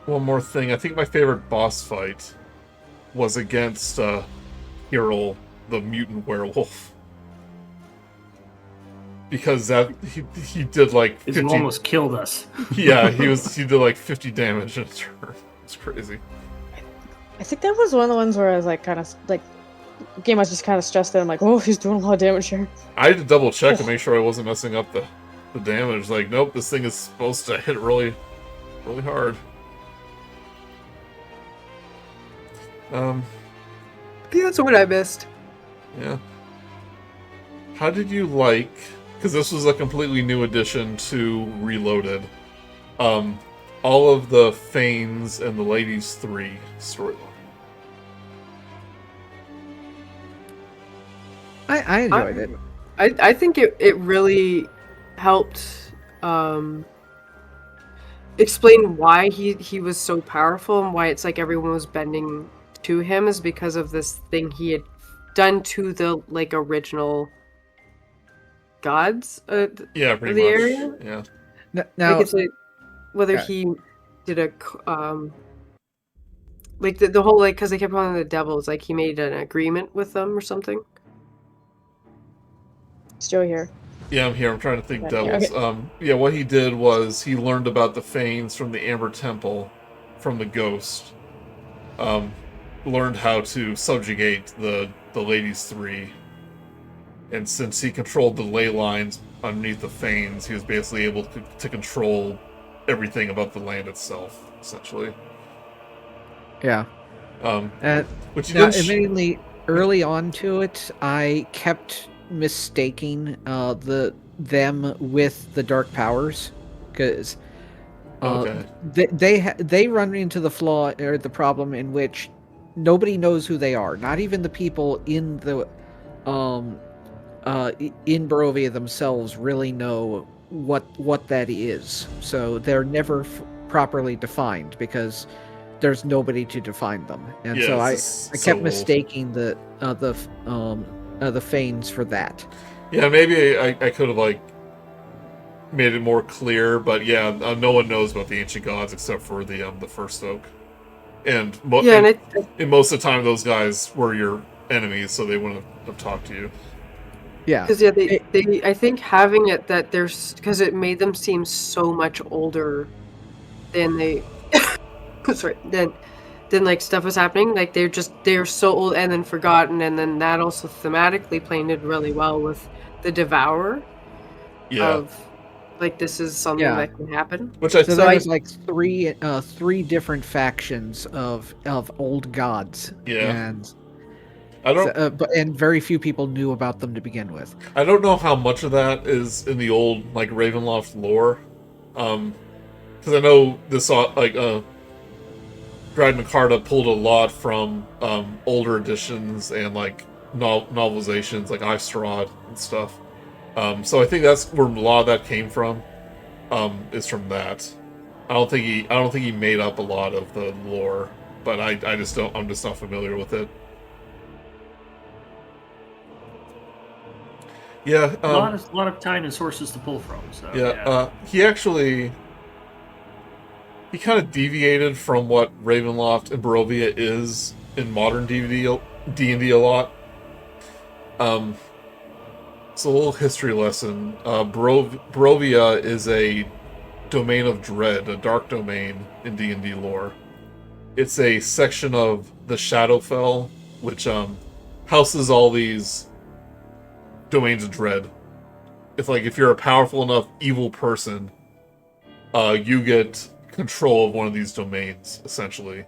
One more thing. I think my favorite boss fight was against Hyrule, the mutant werewolf. Because he did like 50... He almost killed us. Yeah, he did like 50 damage in a turn. It's crazy. I think that was one of the ones where I was like kind of like game. I was just kind of stressed out. I'm like, oh, he's doing a lot of damage here. I had to double check to make sure I wasn't messing up the damage. Like, nope, this thing is supposed to hit really, really hard. Yeah, that's what I missed. Yeah. How did you like? Because this was a completely new addition to Reloaded. All of the Fanes and the Ladies 3 storyline. I enjoyed it. I think it really helped explain why he was so powerful, and why it's like everyone was bending to him is because of this thing he had done to the like original gods Yeah, pretty the much. area. Yeah. Now, Like it's like whether he did a like the whole, like, because they kept calling the devils, like he made an agreement with them or something. Is Joe here? Yeah, I'm here. I'm trying to think Okay, devils. okay. Yeah, what he did was he learned about the Fanes from the Amber Temple, from the Ghost. Learned how to subjugate the Ladies 3. And since he controlled the ley lines underneath the Fanes, he was basically able to control everything about the land itself, essentially. Yeah. Which now, mainly early on to it, I kept mistaking them with the dark powers, because they run into the flaw or the problem in which nobody knows who they are. Not even the people in the in Barovia themselves really know what that is. So they're never properly defined, because there's nobody to define them, and so I kept mistaking the Fanes for that. Yeah, maybe I could have like made it more clear, but yeah, no one knows about the ancient gods except for the First Oak, and most of the time those guys were your enemies, so they wouldn't have talked to you. Yeah, because they I think having it that there's, because it made them seem so much older than they sorry, then like stuff was happening, like they're so old and then forgotten, and then that also thematically played it really well with the Devourer. Of like, this is something that can happen. Which I so there was like three different factions of old gods. Yeah. And I don't and very few people knew about them to begin with. I don't know how much of that is in the old like Ravenloft lore. Because I know this like DragnaCarta pulled a lot from older editions and like novelizations like Strahd and stuff. So I think that's where a lot of that came from. Is from that. I don't think he made up a lot of the lore, but I'm just not familiar with it. Yeah, a lot of time and sources to pull from. So he kind of deviated from what Ravenloft and Barovia is in modern D&D a lot. It's a little history lesson. Barovia is a domain of dread, a dark domain in D&D lore. It's a section of the Shadowfell, which houses all these domains of dread. It's like if you're a powerful enough evil person, you get control of one of these domains, essentially.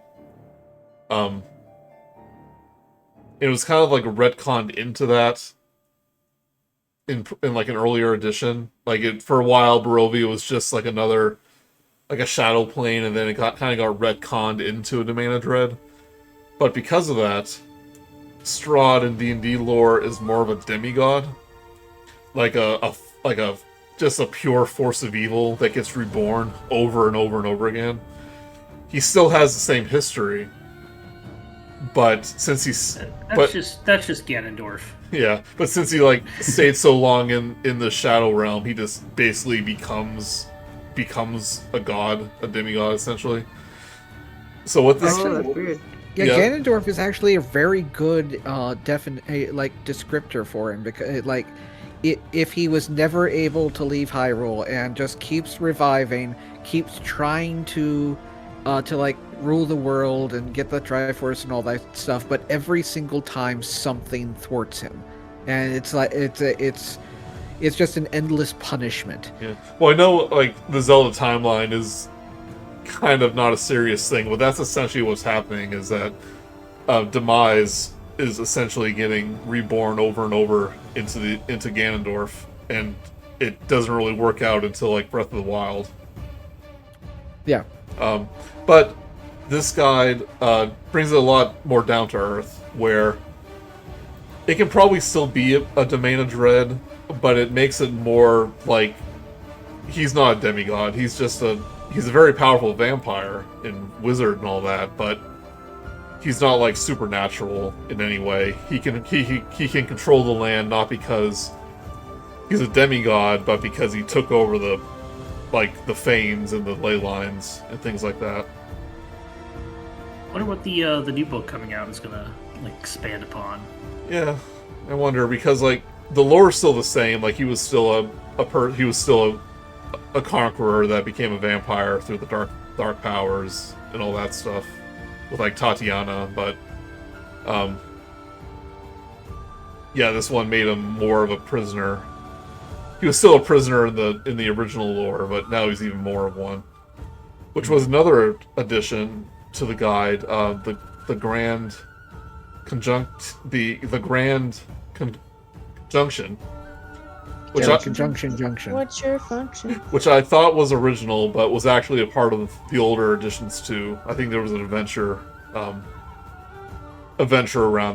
It was kind of like retconned into that in like an earlier edition. Like it for a while, Barovia was just like another like a shadow plane, and then it kind of got retconned into a Domain of Dread. But because of that, Strahd in D&D lore is more of a demigod, like a just a pure force of evil that gets reborn over and over and over again. He still has the same history, but since that's just Ganondorf. Yeah, but since he like stayed so long in the Shadow Realm, he just basically becomes a god, a demigod essentially. So what this that's weird. Yeah, Yeah. Ganondorf is actually a very good descriptor for him, because if he was never able to leave Hyrule and just keeps reviving, keeps trying to like rule the world and get the Triforce and all that stuff, but every single time something thwarts him, and it's like it's just an endless punishment. Yeah. Well, I know like the Zelda timeline is kind of not a serious thing, but that's essentially what's happening. Is that Demise is essentially getting reborn over and over into Ganondorf, and it doesn't really work out until like Breath of the Wild. Yeah. But this guide brings it a lot more down to earth, where it can probably still be a Domain of Dread, but it makes it more like he's not a demigod. He's a very powerful vampire and wizard and all that, but he's not like supernatural in any way. He can control the land, not because he's a demigod, but because he took over the fanes and the ley lines and things like that. I wonder what the new book coming out is gonna like expand upon. Yeah, I wonder, because like the lore is still the same. Like he was still a conqueror that became a vampire through the dark powers and all that stuff with like Tatiana, but yeah, this one made him more of a prisoner. He was still a prisoner in the original lore, but now he's even more of one, which was another addition to the guide. The Grand Conjunction, Junction. What's your function? which I thought was original, but was actually a part of the older editions too. I think there was an adventure around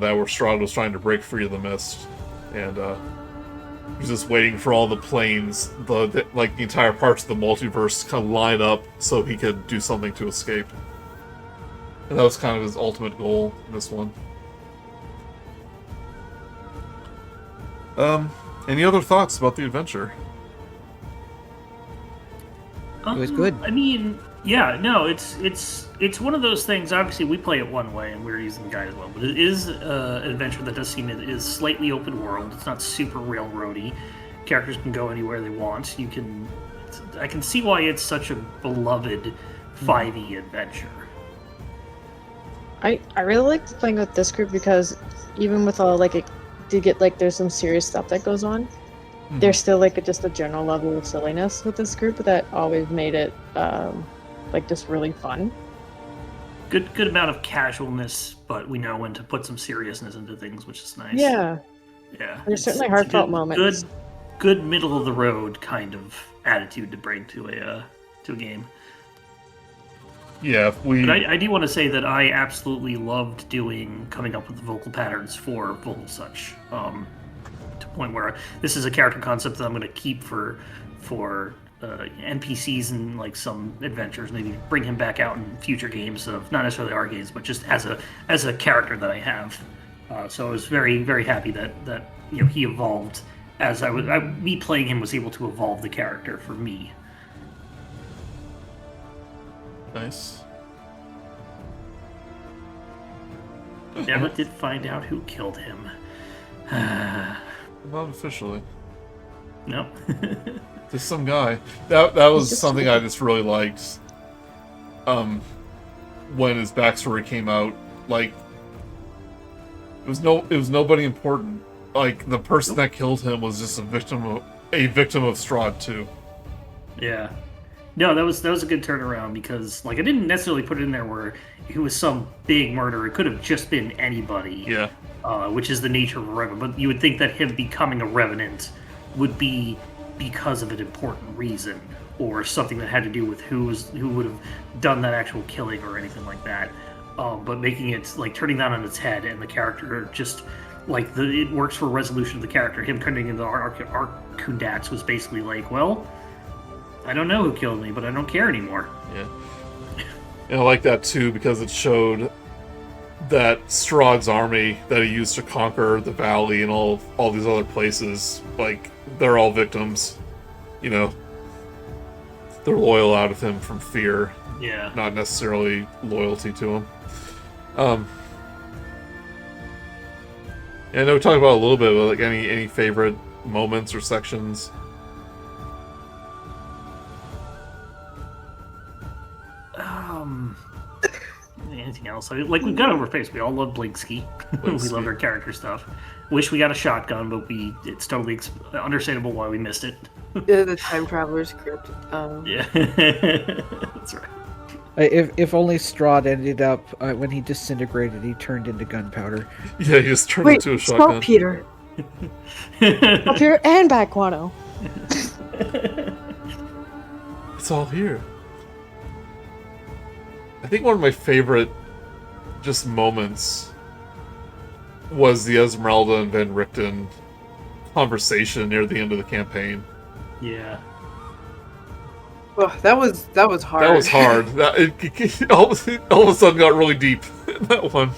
that where Strahd was trying to break free of the mist, and he was just waiting for all the planes, the entire parts of the multiverse to kind of line up so he could do something to escape. And that was kind of his ultimate goal in this one. Any other thoughts about the adventure? It was good. I mean, yeah, no, it's one of those things. Obviously, we play it one way, and we're using the guide as well. But it is an adventure that does seem it is slightly open world. It's not super railroady. Characters can go anywhere they want. I can see why it's such a beloved 5e adventure. I really liked playing with this group because even with all like it did get like there's some serious stuff that goes on. There's still like just a general level of silliness with this group that always made it like just really fun. Good amount of casualness, but we know when to put some seriousness into things, which is nice. Yeah. There's certainly heartfelt moments. Good middle of the road kind of attitude to bring to a game. Yeah, But I do want to say that I absolutely loved coming up with the vocal patterns for vocal such. To a point where this is a character concept that I'm going to keep for NPCs and like some adventures. Maybe bring him back out in future games of not necessarily our games, but just as a character that I have. So I was very, very happy that he evolved as me playing him was able to evolve the character for me. Nice. Never did find out who killed him. Not officially. No. Just some guy. That was something I just really liked. When his backstory came out, like it was nobody important. Like the person that killed him was just a victim of Strahd too. Yeah. No, that was a good turnaround because like I didn't necessarily put it in there where he was some big murderer. It could have just been anybody. Yeah. which is the nature of a revenant. But you would think that him becoming a revenant would be because of an important reason, or something that had to do with who would have done that actual killing or anything like that. But making it like turning that on its head, and the character just like it works for resolution of the character. Him turning into Arkundax was basically like, well, I don't know who killed me, but I don't care anymore. Yeah. And I like that too, because it showed that Strahd's army that he used to conquer the valley and all these other places, like, they're all victims. You know, they're loyal out of him from fear. Yeah. Not necessarily loyalty to him. And I know we talked about a little bit about like any favorite moments or sections. Anything else? I mean, like, we've got over face. We all love Blinksky. We love our character stuff. Wish we got a shotgun, but it's totally understandable why we missed it. The time traveler script. Yeah, that's right. If only Strahd ended up when he disintegrated, he turned into gunpowder. Yeah, he just turned Wait, into a shotgun. Peter. Up here and back, Guano. It's all here. I think one of my favorite just moments was the Esmeralda and Van Richten conversation near the end of the campaign. Yeah. Oh, that was hard. That was hard. It all of a sudden got really deep in that one.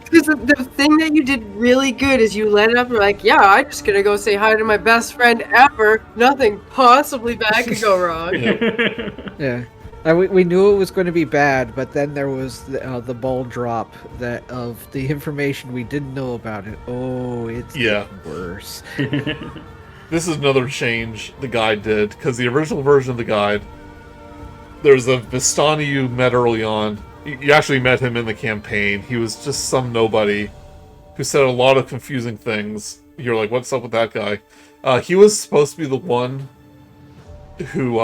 Because the thing that you did really good is you led it up and were like, yeah, I'm just going to go say hi to my best friend ever. Nothing possibly bad could go wrong. Yeah. We knew it was going to be bad, but then there was the ball drop of the information we didn't know about it. Oh, it's getting worse. This is another change the guide did, because the original version of the guide, there's a Vistani you met early on. You actually met him in the campaign. He was just some nobody who said a lot of confusing things. You're like, what's up with that guy? He was supposed to be the one who,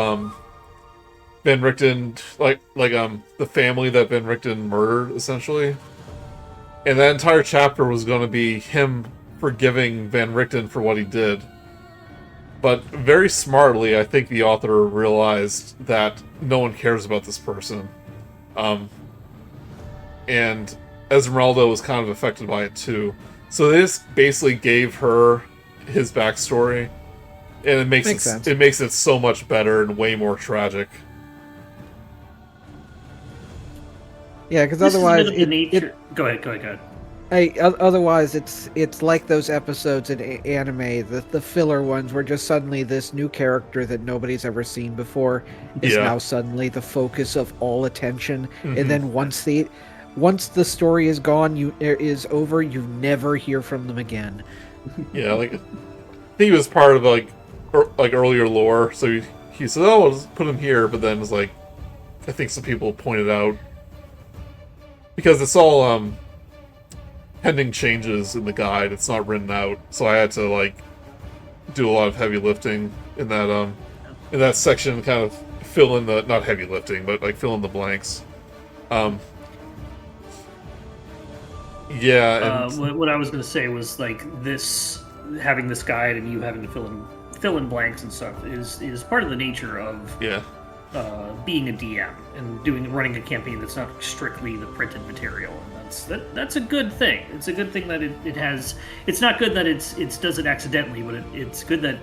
Van Richten, the family that Van Richten murdered, essentially. And that entire chapter was going to be him forgiving Van Richten for what he did. But very smartly, I think the author realized that no one cares about this person. And Esmeralda was kind of affected by it too. So they just basically gave her his backstory, and it makes it so much better and way more tragic. Yeah, because otherwise, Go ahead. Otherwise, it's like those episodes in anime, the filler ones, where just suddenly this new character that nobody's ever seen before is now suddenly the focus of all attention, and then once the story is gone, is over, you never hear from them again. Yeah, like I think he was part of like earlier lore, so he said, "Oh, I'll just put him here," but then it's like, I think some people pointed out because it's all pending changes in the guide. It's not written out, so I had to like do a lot of heavy lifting in that section, kind of fill in the not heavy lifting, but like fill in the blanks. Yeah. And what I was going to say was like this, having this guide and you having to fill in blanks and stuff is part of the nature of being a DM and running a campaign that's not strictly the printed material. And that's a good thing. It's a good thing that it has. It's not good that it does it accidentally, but it's good that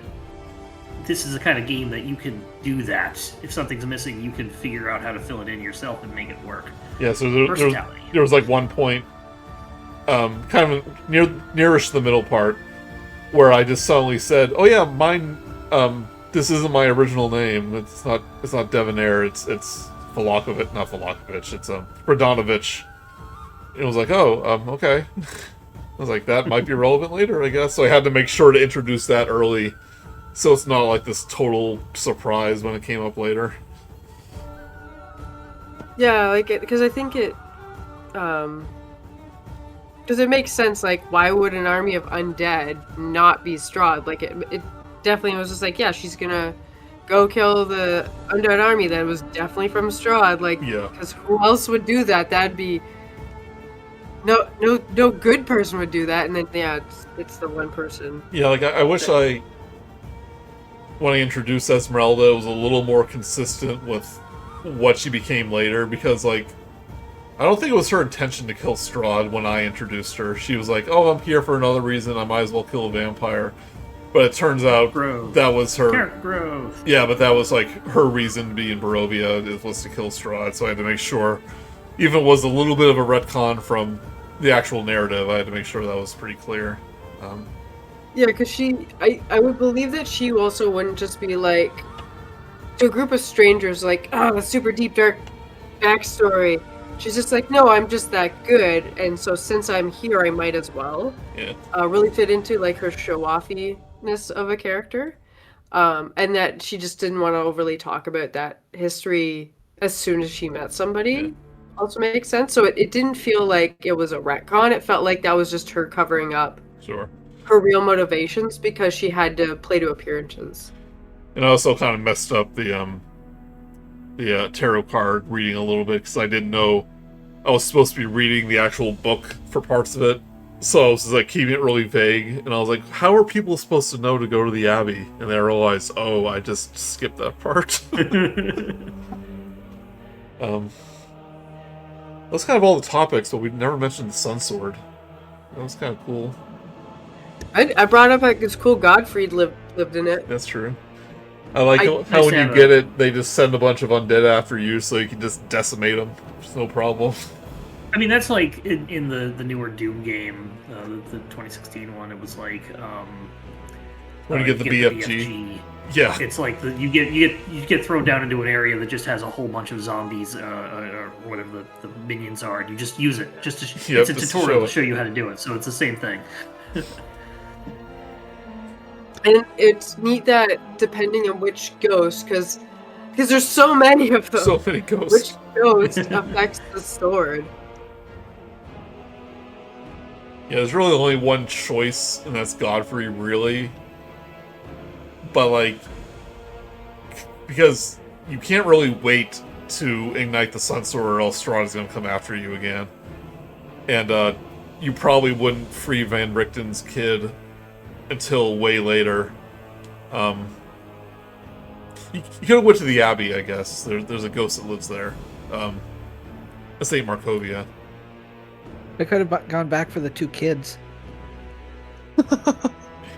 this is the kind of game that you can do that. If something's missing, you can figure out how to fill it in yourself and make it work. Yeah. So there was like one point, kind of nearish the middle part, where I just suddenly said, "Oh yeah, mine. This isn't my original name. It's not Devonair. It's Volokovich, not Volokovich. It's Radonovich." It was like, "Oh, okay." I was like, "That might be relevant later, I guess." So I had to make sure to introduce that early, so it's not like this total surprise when it came up later. Yeah, like because I think it, because it makes sense. Like, why would an army of undead not be Strahd? Like, it definitely was just like, yeah, she's gonna go kill the undead army that was definitely from Strahd. Like, because who else would do that? That'd be no good person would do that, and then it's the one person. Yeah, like I wish when I introduced Esmeralda, it was a little more consistent with what she became later, because like I don't think it was her intention to kill Strahd when I introduced her. She was like, "Oh, I'm here for another reason. I might as well kill a vampire." But it turns out that was her character growth. Yeah, but that was like her reason to be in Barovia was to kill Strahd. So I had to make sure, even if it was a little bit of a retcon from the actual narrative, I had to make sure that was pretty clear. Yeah, because I would believe that she also wouldn't just be like to a group of strangers like, oh, a super deep dark backstory. She's just like, no, I'm just that good, and so since I'm here, I might as well. Yeah. Really fit into like her show-offiness of a character, and that she just didn't want to overly talk about that history as soon as she met somebody. Yeah. Also makes sense. So it didn't feel like it was a retcon. It felt like that was just her covering up her real motivations because she had to play to appearances. And I also kind of messed up the tarot card reading a little bit because I didn't know I was supposed to be reading the actual book for parts of it. So I was just like keeping it really vague, and I was like, how are people supposed to know to go to the Abbey? And I realized, oh, I just skipped that part. That's kind of all the topics, but we never mentioned the Sun Sword. That was kind of cool. I brought up like it's cool Godfried lived in it. That's true. I like how when you get it, they just send a bunch of undead after you, so you can just decimate them. It's no problem. I mean, that's like in the newer Doom game, the 2016 one. It was like when you get the BFG. Yeah, it's like you get thrown down into an area that just has a whole bunch of zombies or whatever the minions are, and you just use it it's a tutorial to show you how to do it. So it's the same thing. And it's neat that depending on which ghost, because there's so many of them. So many ghosts. Which ghost affects the sword? Yeah, there's really only one choice, and that's Godfrey, really. But, like, because you can't really wait to ignite the Sun Sword or else Strahd is going to come after you again. And you probably wouldn't free Van Richten's kid until way later. You could have went to the Abbey, I guess. There's a ghost that lives there. St. Markovia. I could have gone back for the two kids.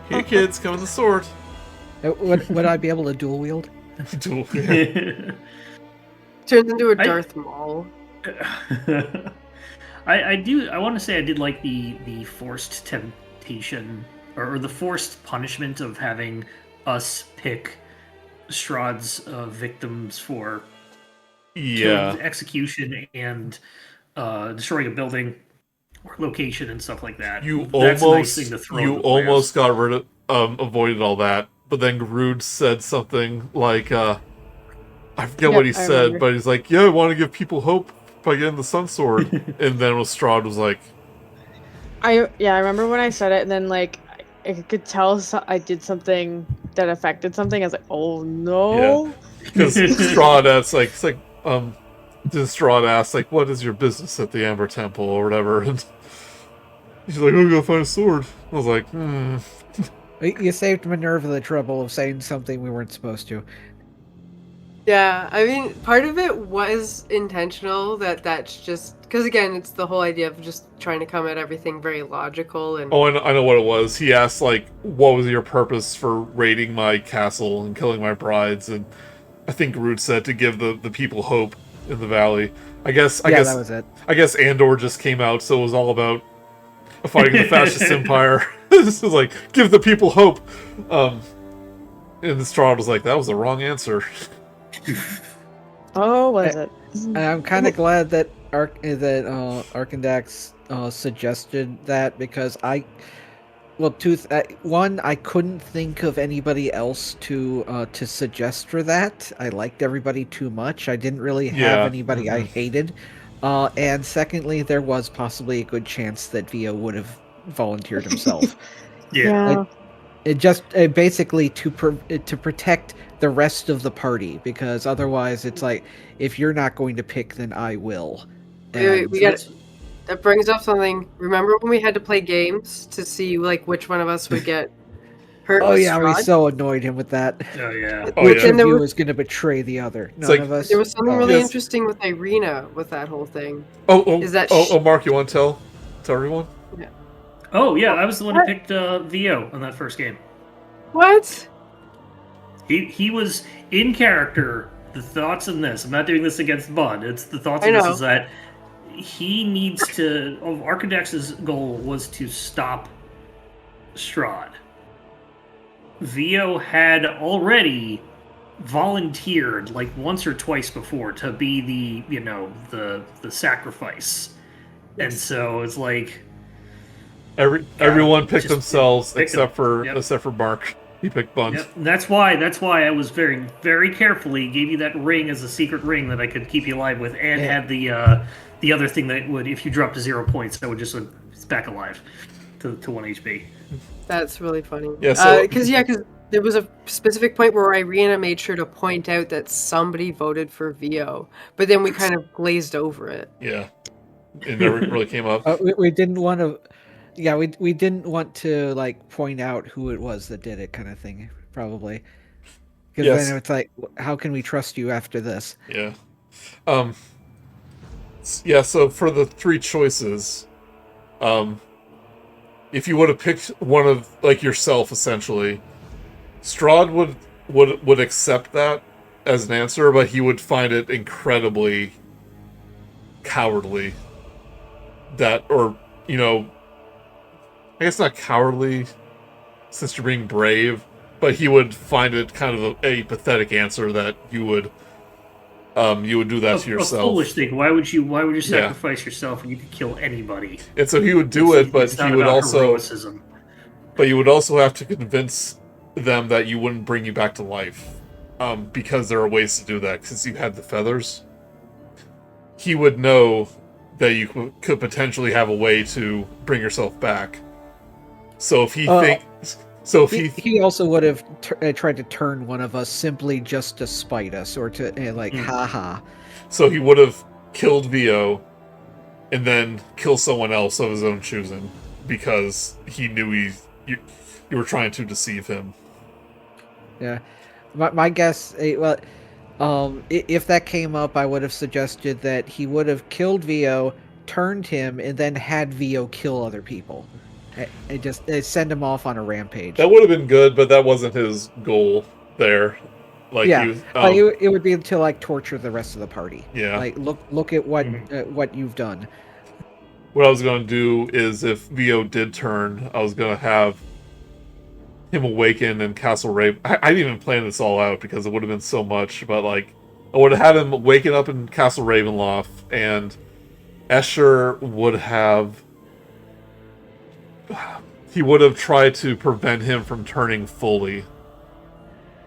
Hey kids, come with the sword. Would I be able to dual wield? Dual wield. Turns into a Darth Maul. I want to say I did like the forced temptation or the forced punishment of having us pick Strahd's victims for execution and destroying a building or location and stuff like that. That's a nice thing to throw you almost got rid of avoided all that, but then Grude said something like I forget what he said, but he's like, "Yeah, I want to give people hope by getting the Sun Sword," and then Strahd was like, I remember when I said it, and then like I could tell I did something that affected something. I was like, "Oh no!" Because Strahd asks, Strahd asks, like, "What is your business at the Amber Temple or whatever?" And he's like, "I'm gonna find a sword." I was like, You saved Minerva the trouble of saying something we weren't supposed to. Yeah, I mean, part of it was intentional. That's just because again, it's the whole idea of just trying to come at everything very logical and. Oh, I know what it was. He asked, like, "What was your purpose for raiding my castle and killing my brides?" And I think Grude said to give the people hope in the valley. I guess that was it. I guess Andor just came out, so it was all about fighting the fascist empire. This was like, give the people hope. And Strahd was like, that was the wrong answer. Oh, was it? I'm kind of glad that Arkundax suggested that, because I couldn't think of anybody else to suggest for that. I liked everybody too much. I didn't really have anybody I hated. And secondly, there was possibly a good chance that Vio would have volunteered himself. Basically to protect the rest of the party, because otherwise it's like, if you're not going to pick, then I will. We got That brings up something. Remember when we had to play games to see like which one of us would get hurt Oh with yeah, we Strahd? so annoyed him with that. Oh yeah. Oh, Which yeah. of There you was- was going to betray the other? None like- of us. There was something Oh. really Yes. interesting with Irina with that whole thing. Oh, Is that Mark, you want to tell everyone? Oh yeah, I was the one who picked VO on that first game. What? He was in character. The thoughts in this. I'm not doing this against Bud. It's the thoughts I in this know. is that he needs to. Arkundax's goal was to stop Strahd. VO had already volunteered like once or twice before to be the sacrifice, and so it's like Everyone picked just themselves pick except for Yep. Mark. He picked Buns. Yep. That's why I was very, very carefully gave you that ring as a secret ring that I could keep you alive with, and had the other thing that would, if you dropped to 0 points, that would just it's back alive to 1 HP. That's really funny. Yeah, so- because there was a specific point where Irina made sure to point out that somebody voted for VO, but then we kind of glazed over it. Yeah, it never really came up. We didn't want to. Yeah, we didn't want to like point out who it was that did it, kind of thing. Probably. Because Yes. then it's like, how can we trust you after this? Yeah. Yeah, so for the 3 choices, if you would have picked one of, like, yourself, essentially, Strahd would accept that as an answer, but he would find it incredibly cowardly. I guess not cowardly, since you're being brave, but he would find it kind of a pathetic answer that you would do that to yourself. A foolish thing. Why would you sacrifice yourself when you could kill anybody? And so he would do it, but It's not he would about also, heroicism. but you would also have to convince them that you wouldn't bring you back to life, because there are ways to do that. Since you had the feathers, he would know that you could potentially have a way to bring yourself back. So if he He also would have tried to turn one of us simply just to spite us, or to haha. So he would have killed VO, and then kill someone else of his own choosing, because he knew you were trying to deceive him. Yeah, my guess. If that came up, I would have suggested that he would have killed VO, turned him, and then had VO kill other people. And just send him off on a rampage. That would have been good, but that wasn't his goal there. Like, yeah, it would be to like torture the rest of the party. Yeah. Like look at what you've done. What I was going to do is, if VO did turn, I was going to have him awaken in Castle Raven. I didn't even plan this all out because it would have been so much, but like, I would have had him waken up in Castle Ravenloft, and Escher would have tried to prevent him from turning fully,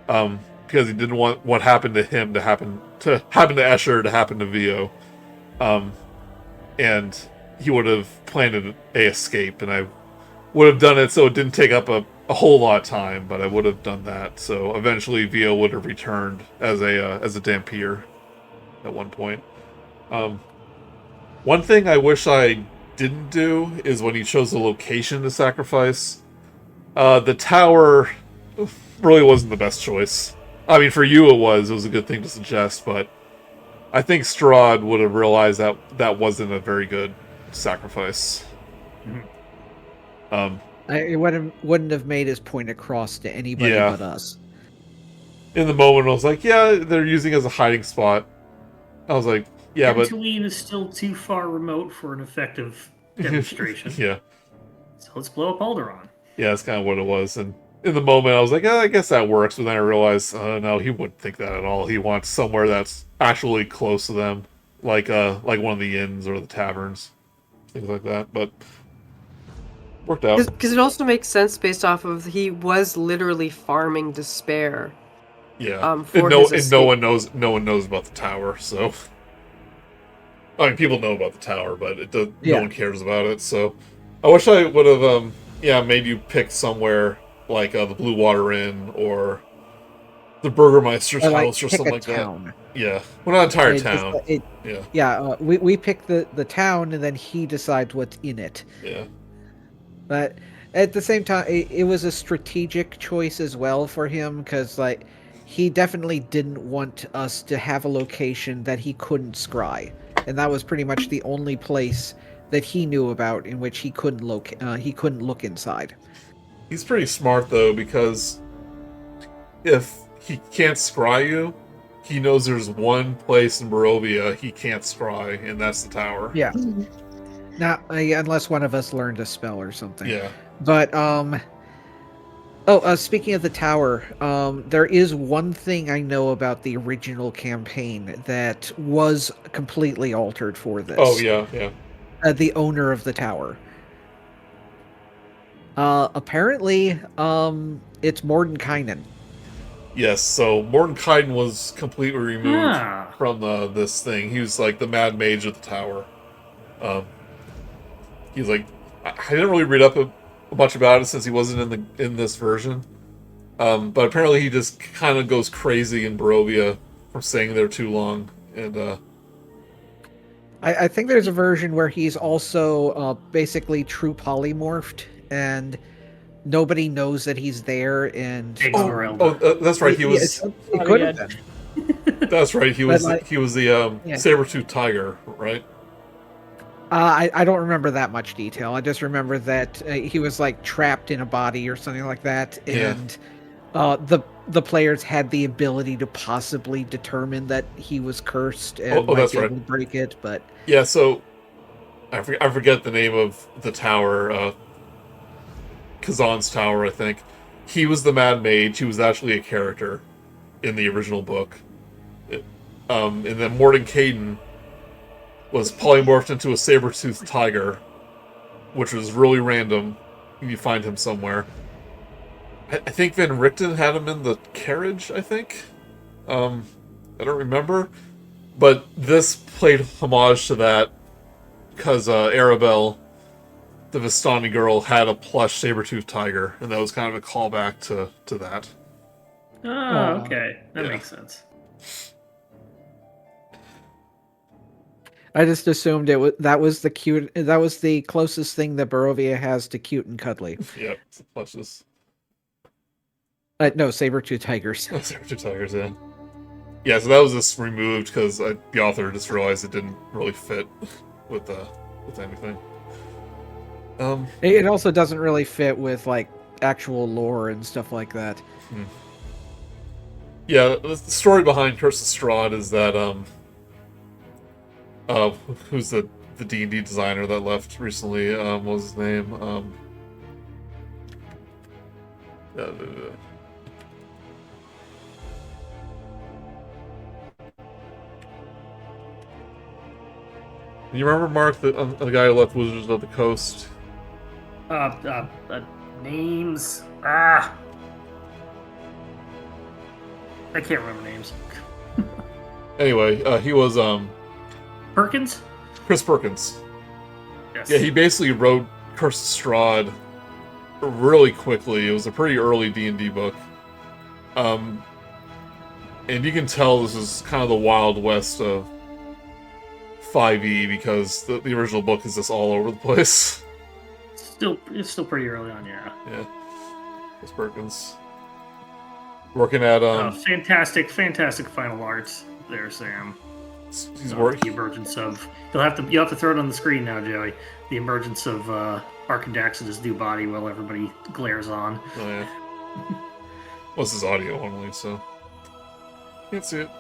because he didn't want what happened to him to happen to Escher to happen to VO, and he would have planned an escape, and I would have done it so it didn't take up a whole lot of time, but I would have done that. So eventually VO would have returned as a Dampier at one point. One thing I wish I didn't do is when he chose the location to sacrifice. The tower really wasn't the best choice. I mean, for you it was a good thing to suggest, but I think Strahd would have realized that that wasn't a very good sacrifice. It wouldn't have made his point across to anybody Yeah. but us. In the moment, I was like, yeah, they're using it as a hiding spot. I was like, yeah, but Tatooine is still too far remote for an effective demonstration. yeah, So let's blow up Alderaan. yeah, that's kind of what it was. And in the moment, I was like, I guess that works. But then I realized, no, he wouldn't think that at all. He wants somewhere that's actually close to them, like one of the inns or the taverns, things like that. But worked out. Because it also makes sense based off of he was literally farming despair. Yeah, for and his no escape. one knows about the tower. So, I mean, people know about the tower, but no Yeah. one cares about it. So, I wish I would have, made you pick somewhere like the Blue Water Inn or the Burgermeister's Or, like, house or pick something a like town. that. Yeah, well, not entire It just, town. Yeah, yeah, we pick the town, and then he decides what's in it. yeah. But at the same time, it was a strategic choice as well for him, because like he definitely didn't want us to have a location that he couldn't scry, and that was pretty much the only place that he knew about in which he couldn't look inside. He's pretty smart though, because if he can't scry you, he knows there's one place in Barovia he can't scry, and that's the tower. Yeah. Now, unless one of us learned a spell or something. Yeah. But speaking of the tower, there is one thing I know about the original campaign that was completely altered for this. Oh yeah, yeah. The owner of the tower. Apparently, it's Mordenkainen. Yes, so Mordenkainen was completely removed Ah. from this thing. He was like the Mad Mage of the tower. He's like, I didn't really read up much about it since he wasn't in this version. But apparently he just kind of goes crazy in Barovia from staying there too long. And I think there's a version where he's also basically true polymorphed, and nobody knows that he's there. And that's right. He was. It could have been. That's right. He was. But, He was the saber-toothed tiger, right? I don't remember that much detail. I just remember that he was like trapped in a body or something like that, and the players had the ability to possibly determine that he was cursed and might that's be able right. to break it. But yeah, so I forget the name of the tower. Kazan's tower, I think. He was the Mad Mage. He was actually a character in the original book. And then Mordenkainen was polymorphed into a saber-toothed tiger, which was really random. You find him somewhere. I think Van Richten had him in the carriage, I think. I don't remember. But this played homage to that because Arabelle, the Vistani girl, had a plush saber-toothed tiger, and that was kind of a callback to that. Oh, okay. That makes sense. I just assumed that was the closest thing that Barovia has to cute and cuddly. Yep, plushes. No, saber-tooth tigers. Oh, saber-tooth tigers, yeah. Yeah, so that was just removed because the author just realized it didn't really fit with anything. It also doesn't really fit with like actual lore and stuff like that. Yeah, the story behind Curse of Strahd is that who's the D&D designer that left recently? What was his name? You remember, Mark, the guy who left Wizards of the Coast? Names. I can't remember names. Anyway, he was Perkins? Chris Perkins. Yes. Yeah, he basically wrote Curse of Strahd really quickly. It was a pretty early D&D book. And you can tell this is kind of the Wild West of 5e because the original book is just all over the place. It's still pretty early on, yeah. Yeah. Chris Perkins. Working at fantastic final arts there, Sam. He's working. The emergence of you'll have to throw it on the screen now, Joey. The emergence of Arkundax in his new body while everybody glares on. Oh yeah. Well, this is audio only, so can't see it.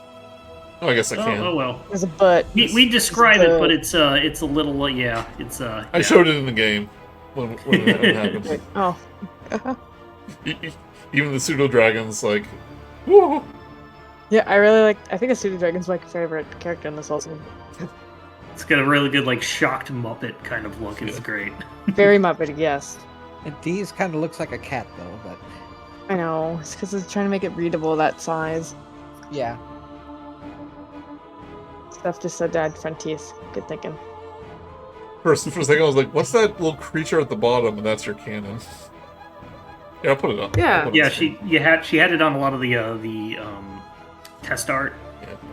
Oh, I guess I can. Oh well. There's a butt. We describe it, but it's a little I showed it in the game when it happened. Oh. Even the pseudo dragons like, whoa. Yeah, I think a pseudo dragon's my favorite character in this also. It's got a really good shocked Muppet kind of look. It's great. Very Muppet, yes. And Dee's kind of looks like a cat though, but I know. It's because it's trying to make it readable that size. yeah. Steph just said dad front teeth. Good thinking. For a second I was like, what's that little creature at the bottom? And that's your cannon. Yeah, I'll put it up. Yeah. I'll put it Yeah, on screen. she had it on a lot of the test art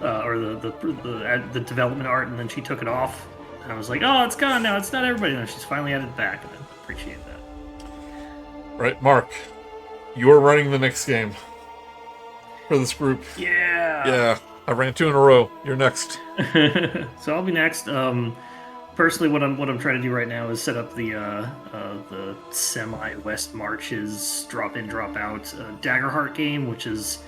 or the development art, and then she took it off, and I was like, oh, it's gone now. It's not everybody. And she's finally added it back, and I appreciate that. Right, Mark, you're running the next game for this group. Yeah. Yeah, I ran 2 in a row. You're next. So I'll be next. Personally, what I'm trying to do right now is set up the semi-West Marches drop in, drop out Daggerheart game, which is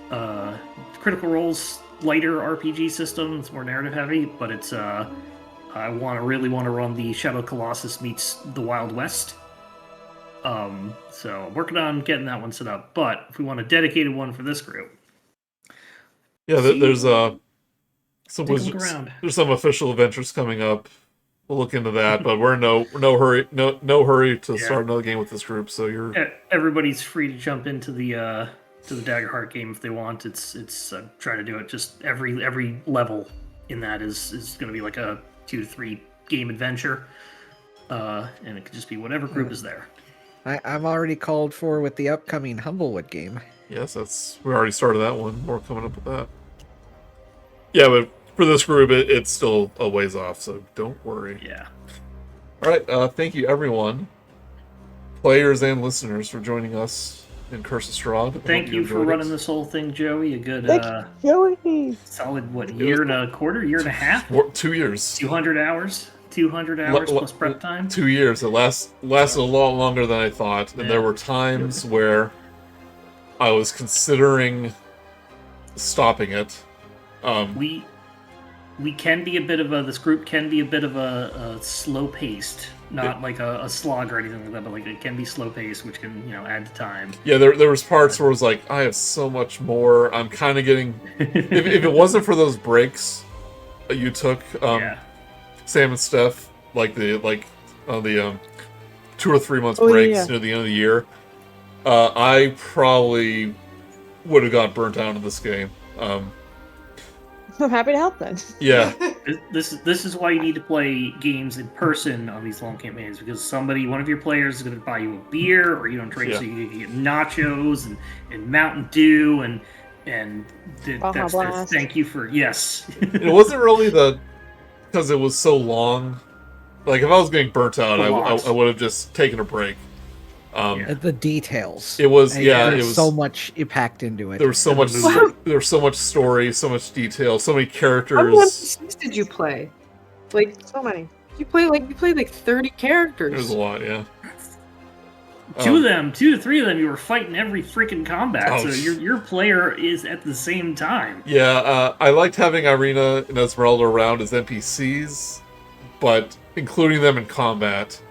Critical Role's lighter RPG system. It's more narrative heavy, but it's I really want to run the Shadow Colossus meets the Wild West. So I'm working on getting that one set up. But if we want a dedicated one for this group, Yeah, there's some take a look wizards. around. There's some official adventures coming up. We'll look into that, but we're in no hurry to start another game with this group. So you're Everybody's free to jump into the Daggerheart game if they want. It's trying to do it. Just every level in that is going to be like a 2 to 3 game adventure, and it could just be whatever group is there. I'm already called for with the upcoming Humblewood game. yes, we already started that one. More coming up with that. Yeah, but for this group, it's still a ways off, so don't worry. Yeah. All right, thank you everyone, players and listeners, for joining us in Curse of Strahd. Thank you for running this whole thing, Joey. A good Joey. solid year and a quarter, year and a half, 2 years. 200 hours plus prep time. 2 years. It lasted a lot longer than I thought, and there were times where I was considering stopping it. We can be a bit of this group can be a bit of a slow paced, not like a slog or anything like that, but like it can be slow paced, which can add to time. Yeah, there was parts where it was like, I have so much more. I'm kind of getting. if it wasn't for those breaks you took, Sam and Steph, like the 2 or 3 months breaks near the end of the year, I probably would have got burnt out in this game. I'm happy to help then. Yeah. This is why you need to play games in person on these long campaigns, because one of your players is going to buy you a beer, or you don't drink, so you can get nachos and Mountain Dew and that's thank you for It wasn't really because it was so long. Like if I was getting burnt out, I would have just taken a break. The details. It was it was so much packed into it. There was so much. There was so much story, so much detail, so many characters. How many episodes did you play? Like So many. you played like 30 characters. It was a lot, yeah. 2 to 3 of them, you were fighting every freaking combat, so your player is at the same time. Yeah, I liked having Irina and Esmeralda around as NPCs, but including them in combat.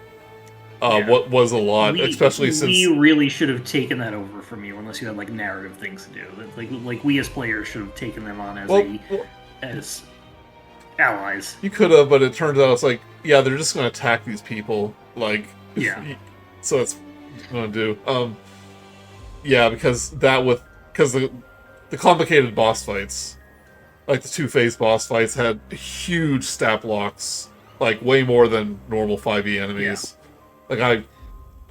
What was a lot, especially since we really should have taken that over from you, unless you had like narrative things to do. Like we as players should have taken them on as allies. You could have, but it turns out it's like, yeah, they're just going to attack these people. Like, so that's what I'm going to do. Yeah, because the complicated boss fights, like the 2-phase boss fights, had huge stat blocks, like way more than normal 5e enemies. Like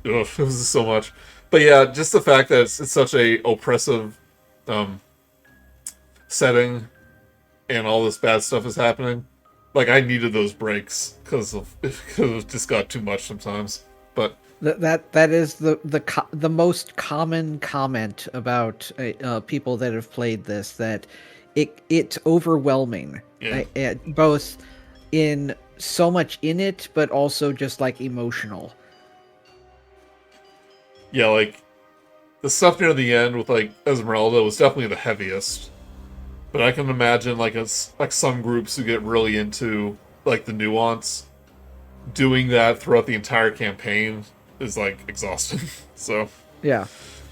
it was just so much. But yeah, just the fact that it's such a oppressive setting, and all this bad stuff is happening. Like I needed those breaks because it just got too much sometimes. But that is the most common comment about people that have played this, that it's overwhelming. Both in so much in it, but also just like emotional. Yeah, like the stuff near the end with like Esmeralda was definitely the heaviest. But I can imagine like some groups who get really into like the nuance, doing that throughout the entire campaign is like exhausting. So yeah,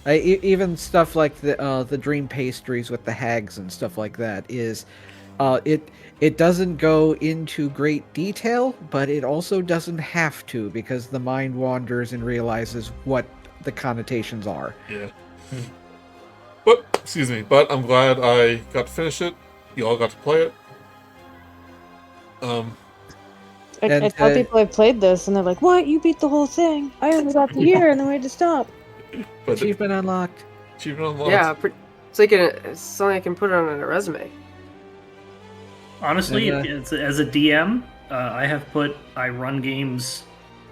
even stuff like the dream pastries with the hags and stuff like that is, it doesn't go into great detail, but it also doesn't have to, because the mind wanders and realizes what the connotations are. Yeah. But I'm glad I got to finish it. You all got to play it. I tell people I've played this, and they're like, "What? You beat the whole thing? I only got the year, and then we had to stop." But Achievement unlocked. achievement unlocked. Yeah, it's like it's something I can put on a resume. Honestly, And, it's, as a DM, I run games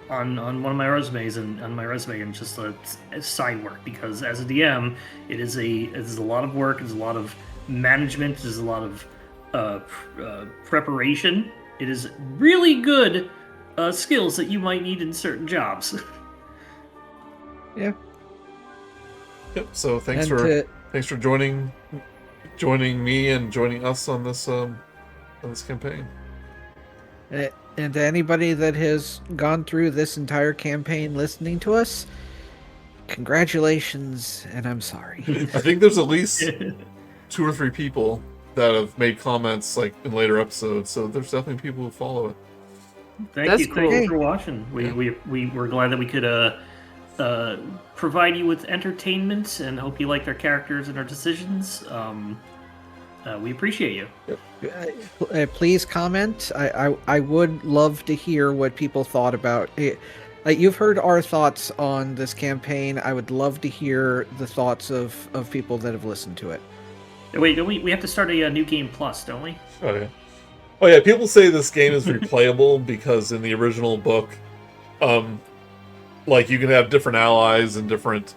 on one of my resumes and on my resume and just a side work, because as a DM, it is a lot of work, it's a lot of management, there's a lot of preparation. It is really good skills that you might need in certain jobs. Yeah. Yep. So thanks And for joining me and joining us on this campaign. And to anybody that has gone through this entire campaign listening to us, congratulations, and I'm sorry. I think there's at least 2 or 3 people that have made comments like in later episodes, so there's definitely people who follow it. Thank you cool. for watching. We were glad that we could provide you with entertainment, and hope you liked our characters and our decisions. We appreciate you. Please comment. I would love to hear what people thought about it. You've heard our thoughts on this campaign. I would love to hear the thoughts of people that have listened to it. Wait, don't we have to start a new game plus, don't we? Oh yeah. People say this game is replayable because in the original book, like you can have different allies and different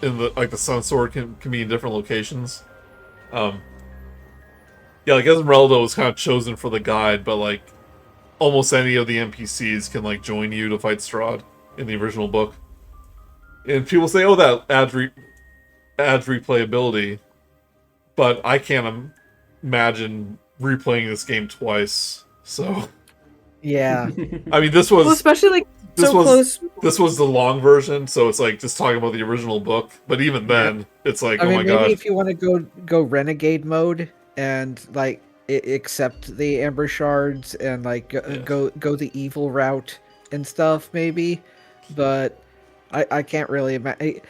the Sun Sword can be in different locations. Yeah, like Esmeralda was kind of chosen for the guide, but like almost any of the NPCs can like join you to fight Strahd in the original book. And people say, "Oh, that adds replayability," but I can't imagine replaying this game twice. So, Yeah. I mean, this was especially like this so was close. this was the long version, so it's like just talking about the original book. But even then, it's like, I oh mean, my maybe god. if you want to go renegade mode and like accept the Amber Shards and like go the evil route and stuff, maybe. But I can't really imagine.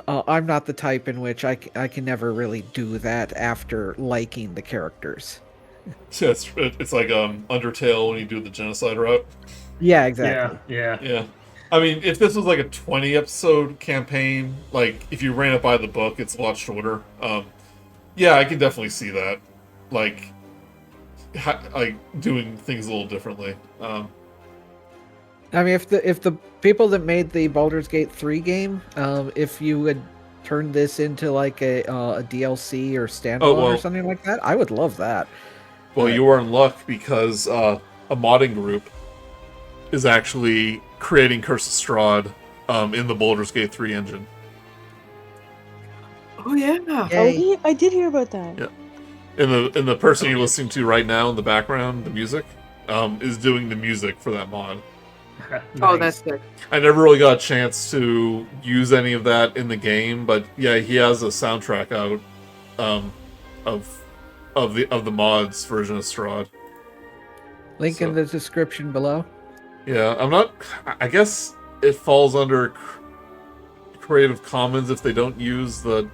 I'm not the type in which I can never really do that after liking the characters. Yeah, it's like Undertale when you do the genocide route. Yeah, exactly. Yeah. I mean, if this was like a 20 episode campaign, like if you ran it by the book, it's a lot shorter. Yeah, I can definitely see that. Like doing things a little differently. I mean, if the people that made the Baldur's Gate 3 game, if you had turned this into like a DLC or standalone or something like that, I would love that. Well, you were in luck because a modding group is actually creating Curse of Strahd in the Baldur's Gate 3 engine. Oh yeah. Oh, I did hear about that. Yeah. And the person you're listening to right now in the background, the music, is doing the music for that mod. Nice. Oh, that's sick. I never really got a chance to use any of that in the game, but yeah, he has a soundtrack out of the mods version of Strahd. Link in the description below. Yeah, I guess it falls under Creative Commons if they don't use the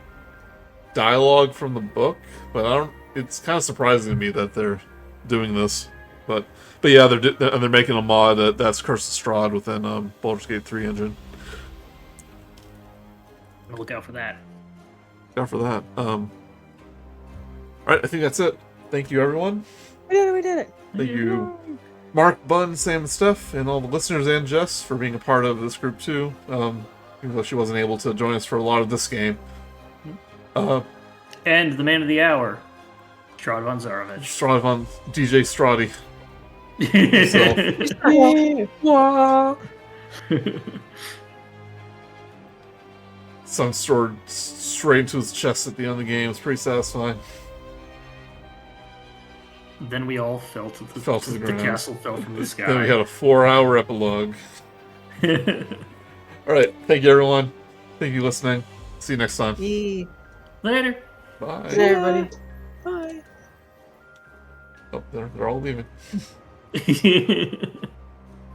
dialogue from the book, but it's kind of surprising to me that they're doing this. But yeah, they're making a mod that's Curse of Strahd within Baldur's Gate 3 engine. Look out for that. Look out for that. All right, I think that's it. Thank you, everyone. We did it. Thank you, Mark, Bun, Sam, and Steph, and all the listeners and Jess for being a part of this group too. Even though she wasn't able to join us for a lot of this game. And the man of the hour, Strahd von Zarovich. Strahd von DJ Strahdy. Sun sword straight into his chest at the end of the game. It's pretty satisfying. Then we all fell to the ground. The castle fell from the sky. Then we had a 4-hour epilogue. Alright, thank you everyone. Thank you for listening. See you next time. Later. Bye. Good night, everybody. Bye. Oh, they're all leaving.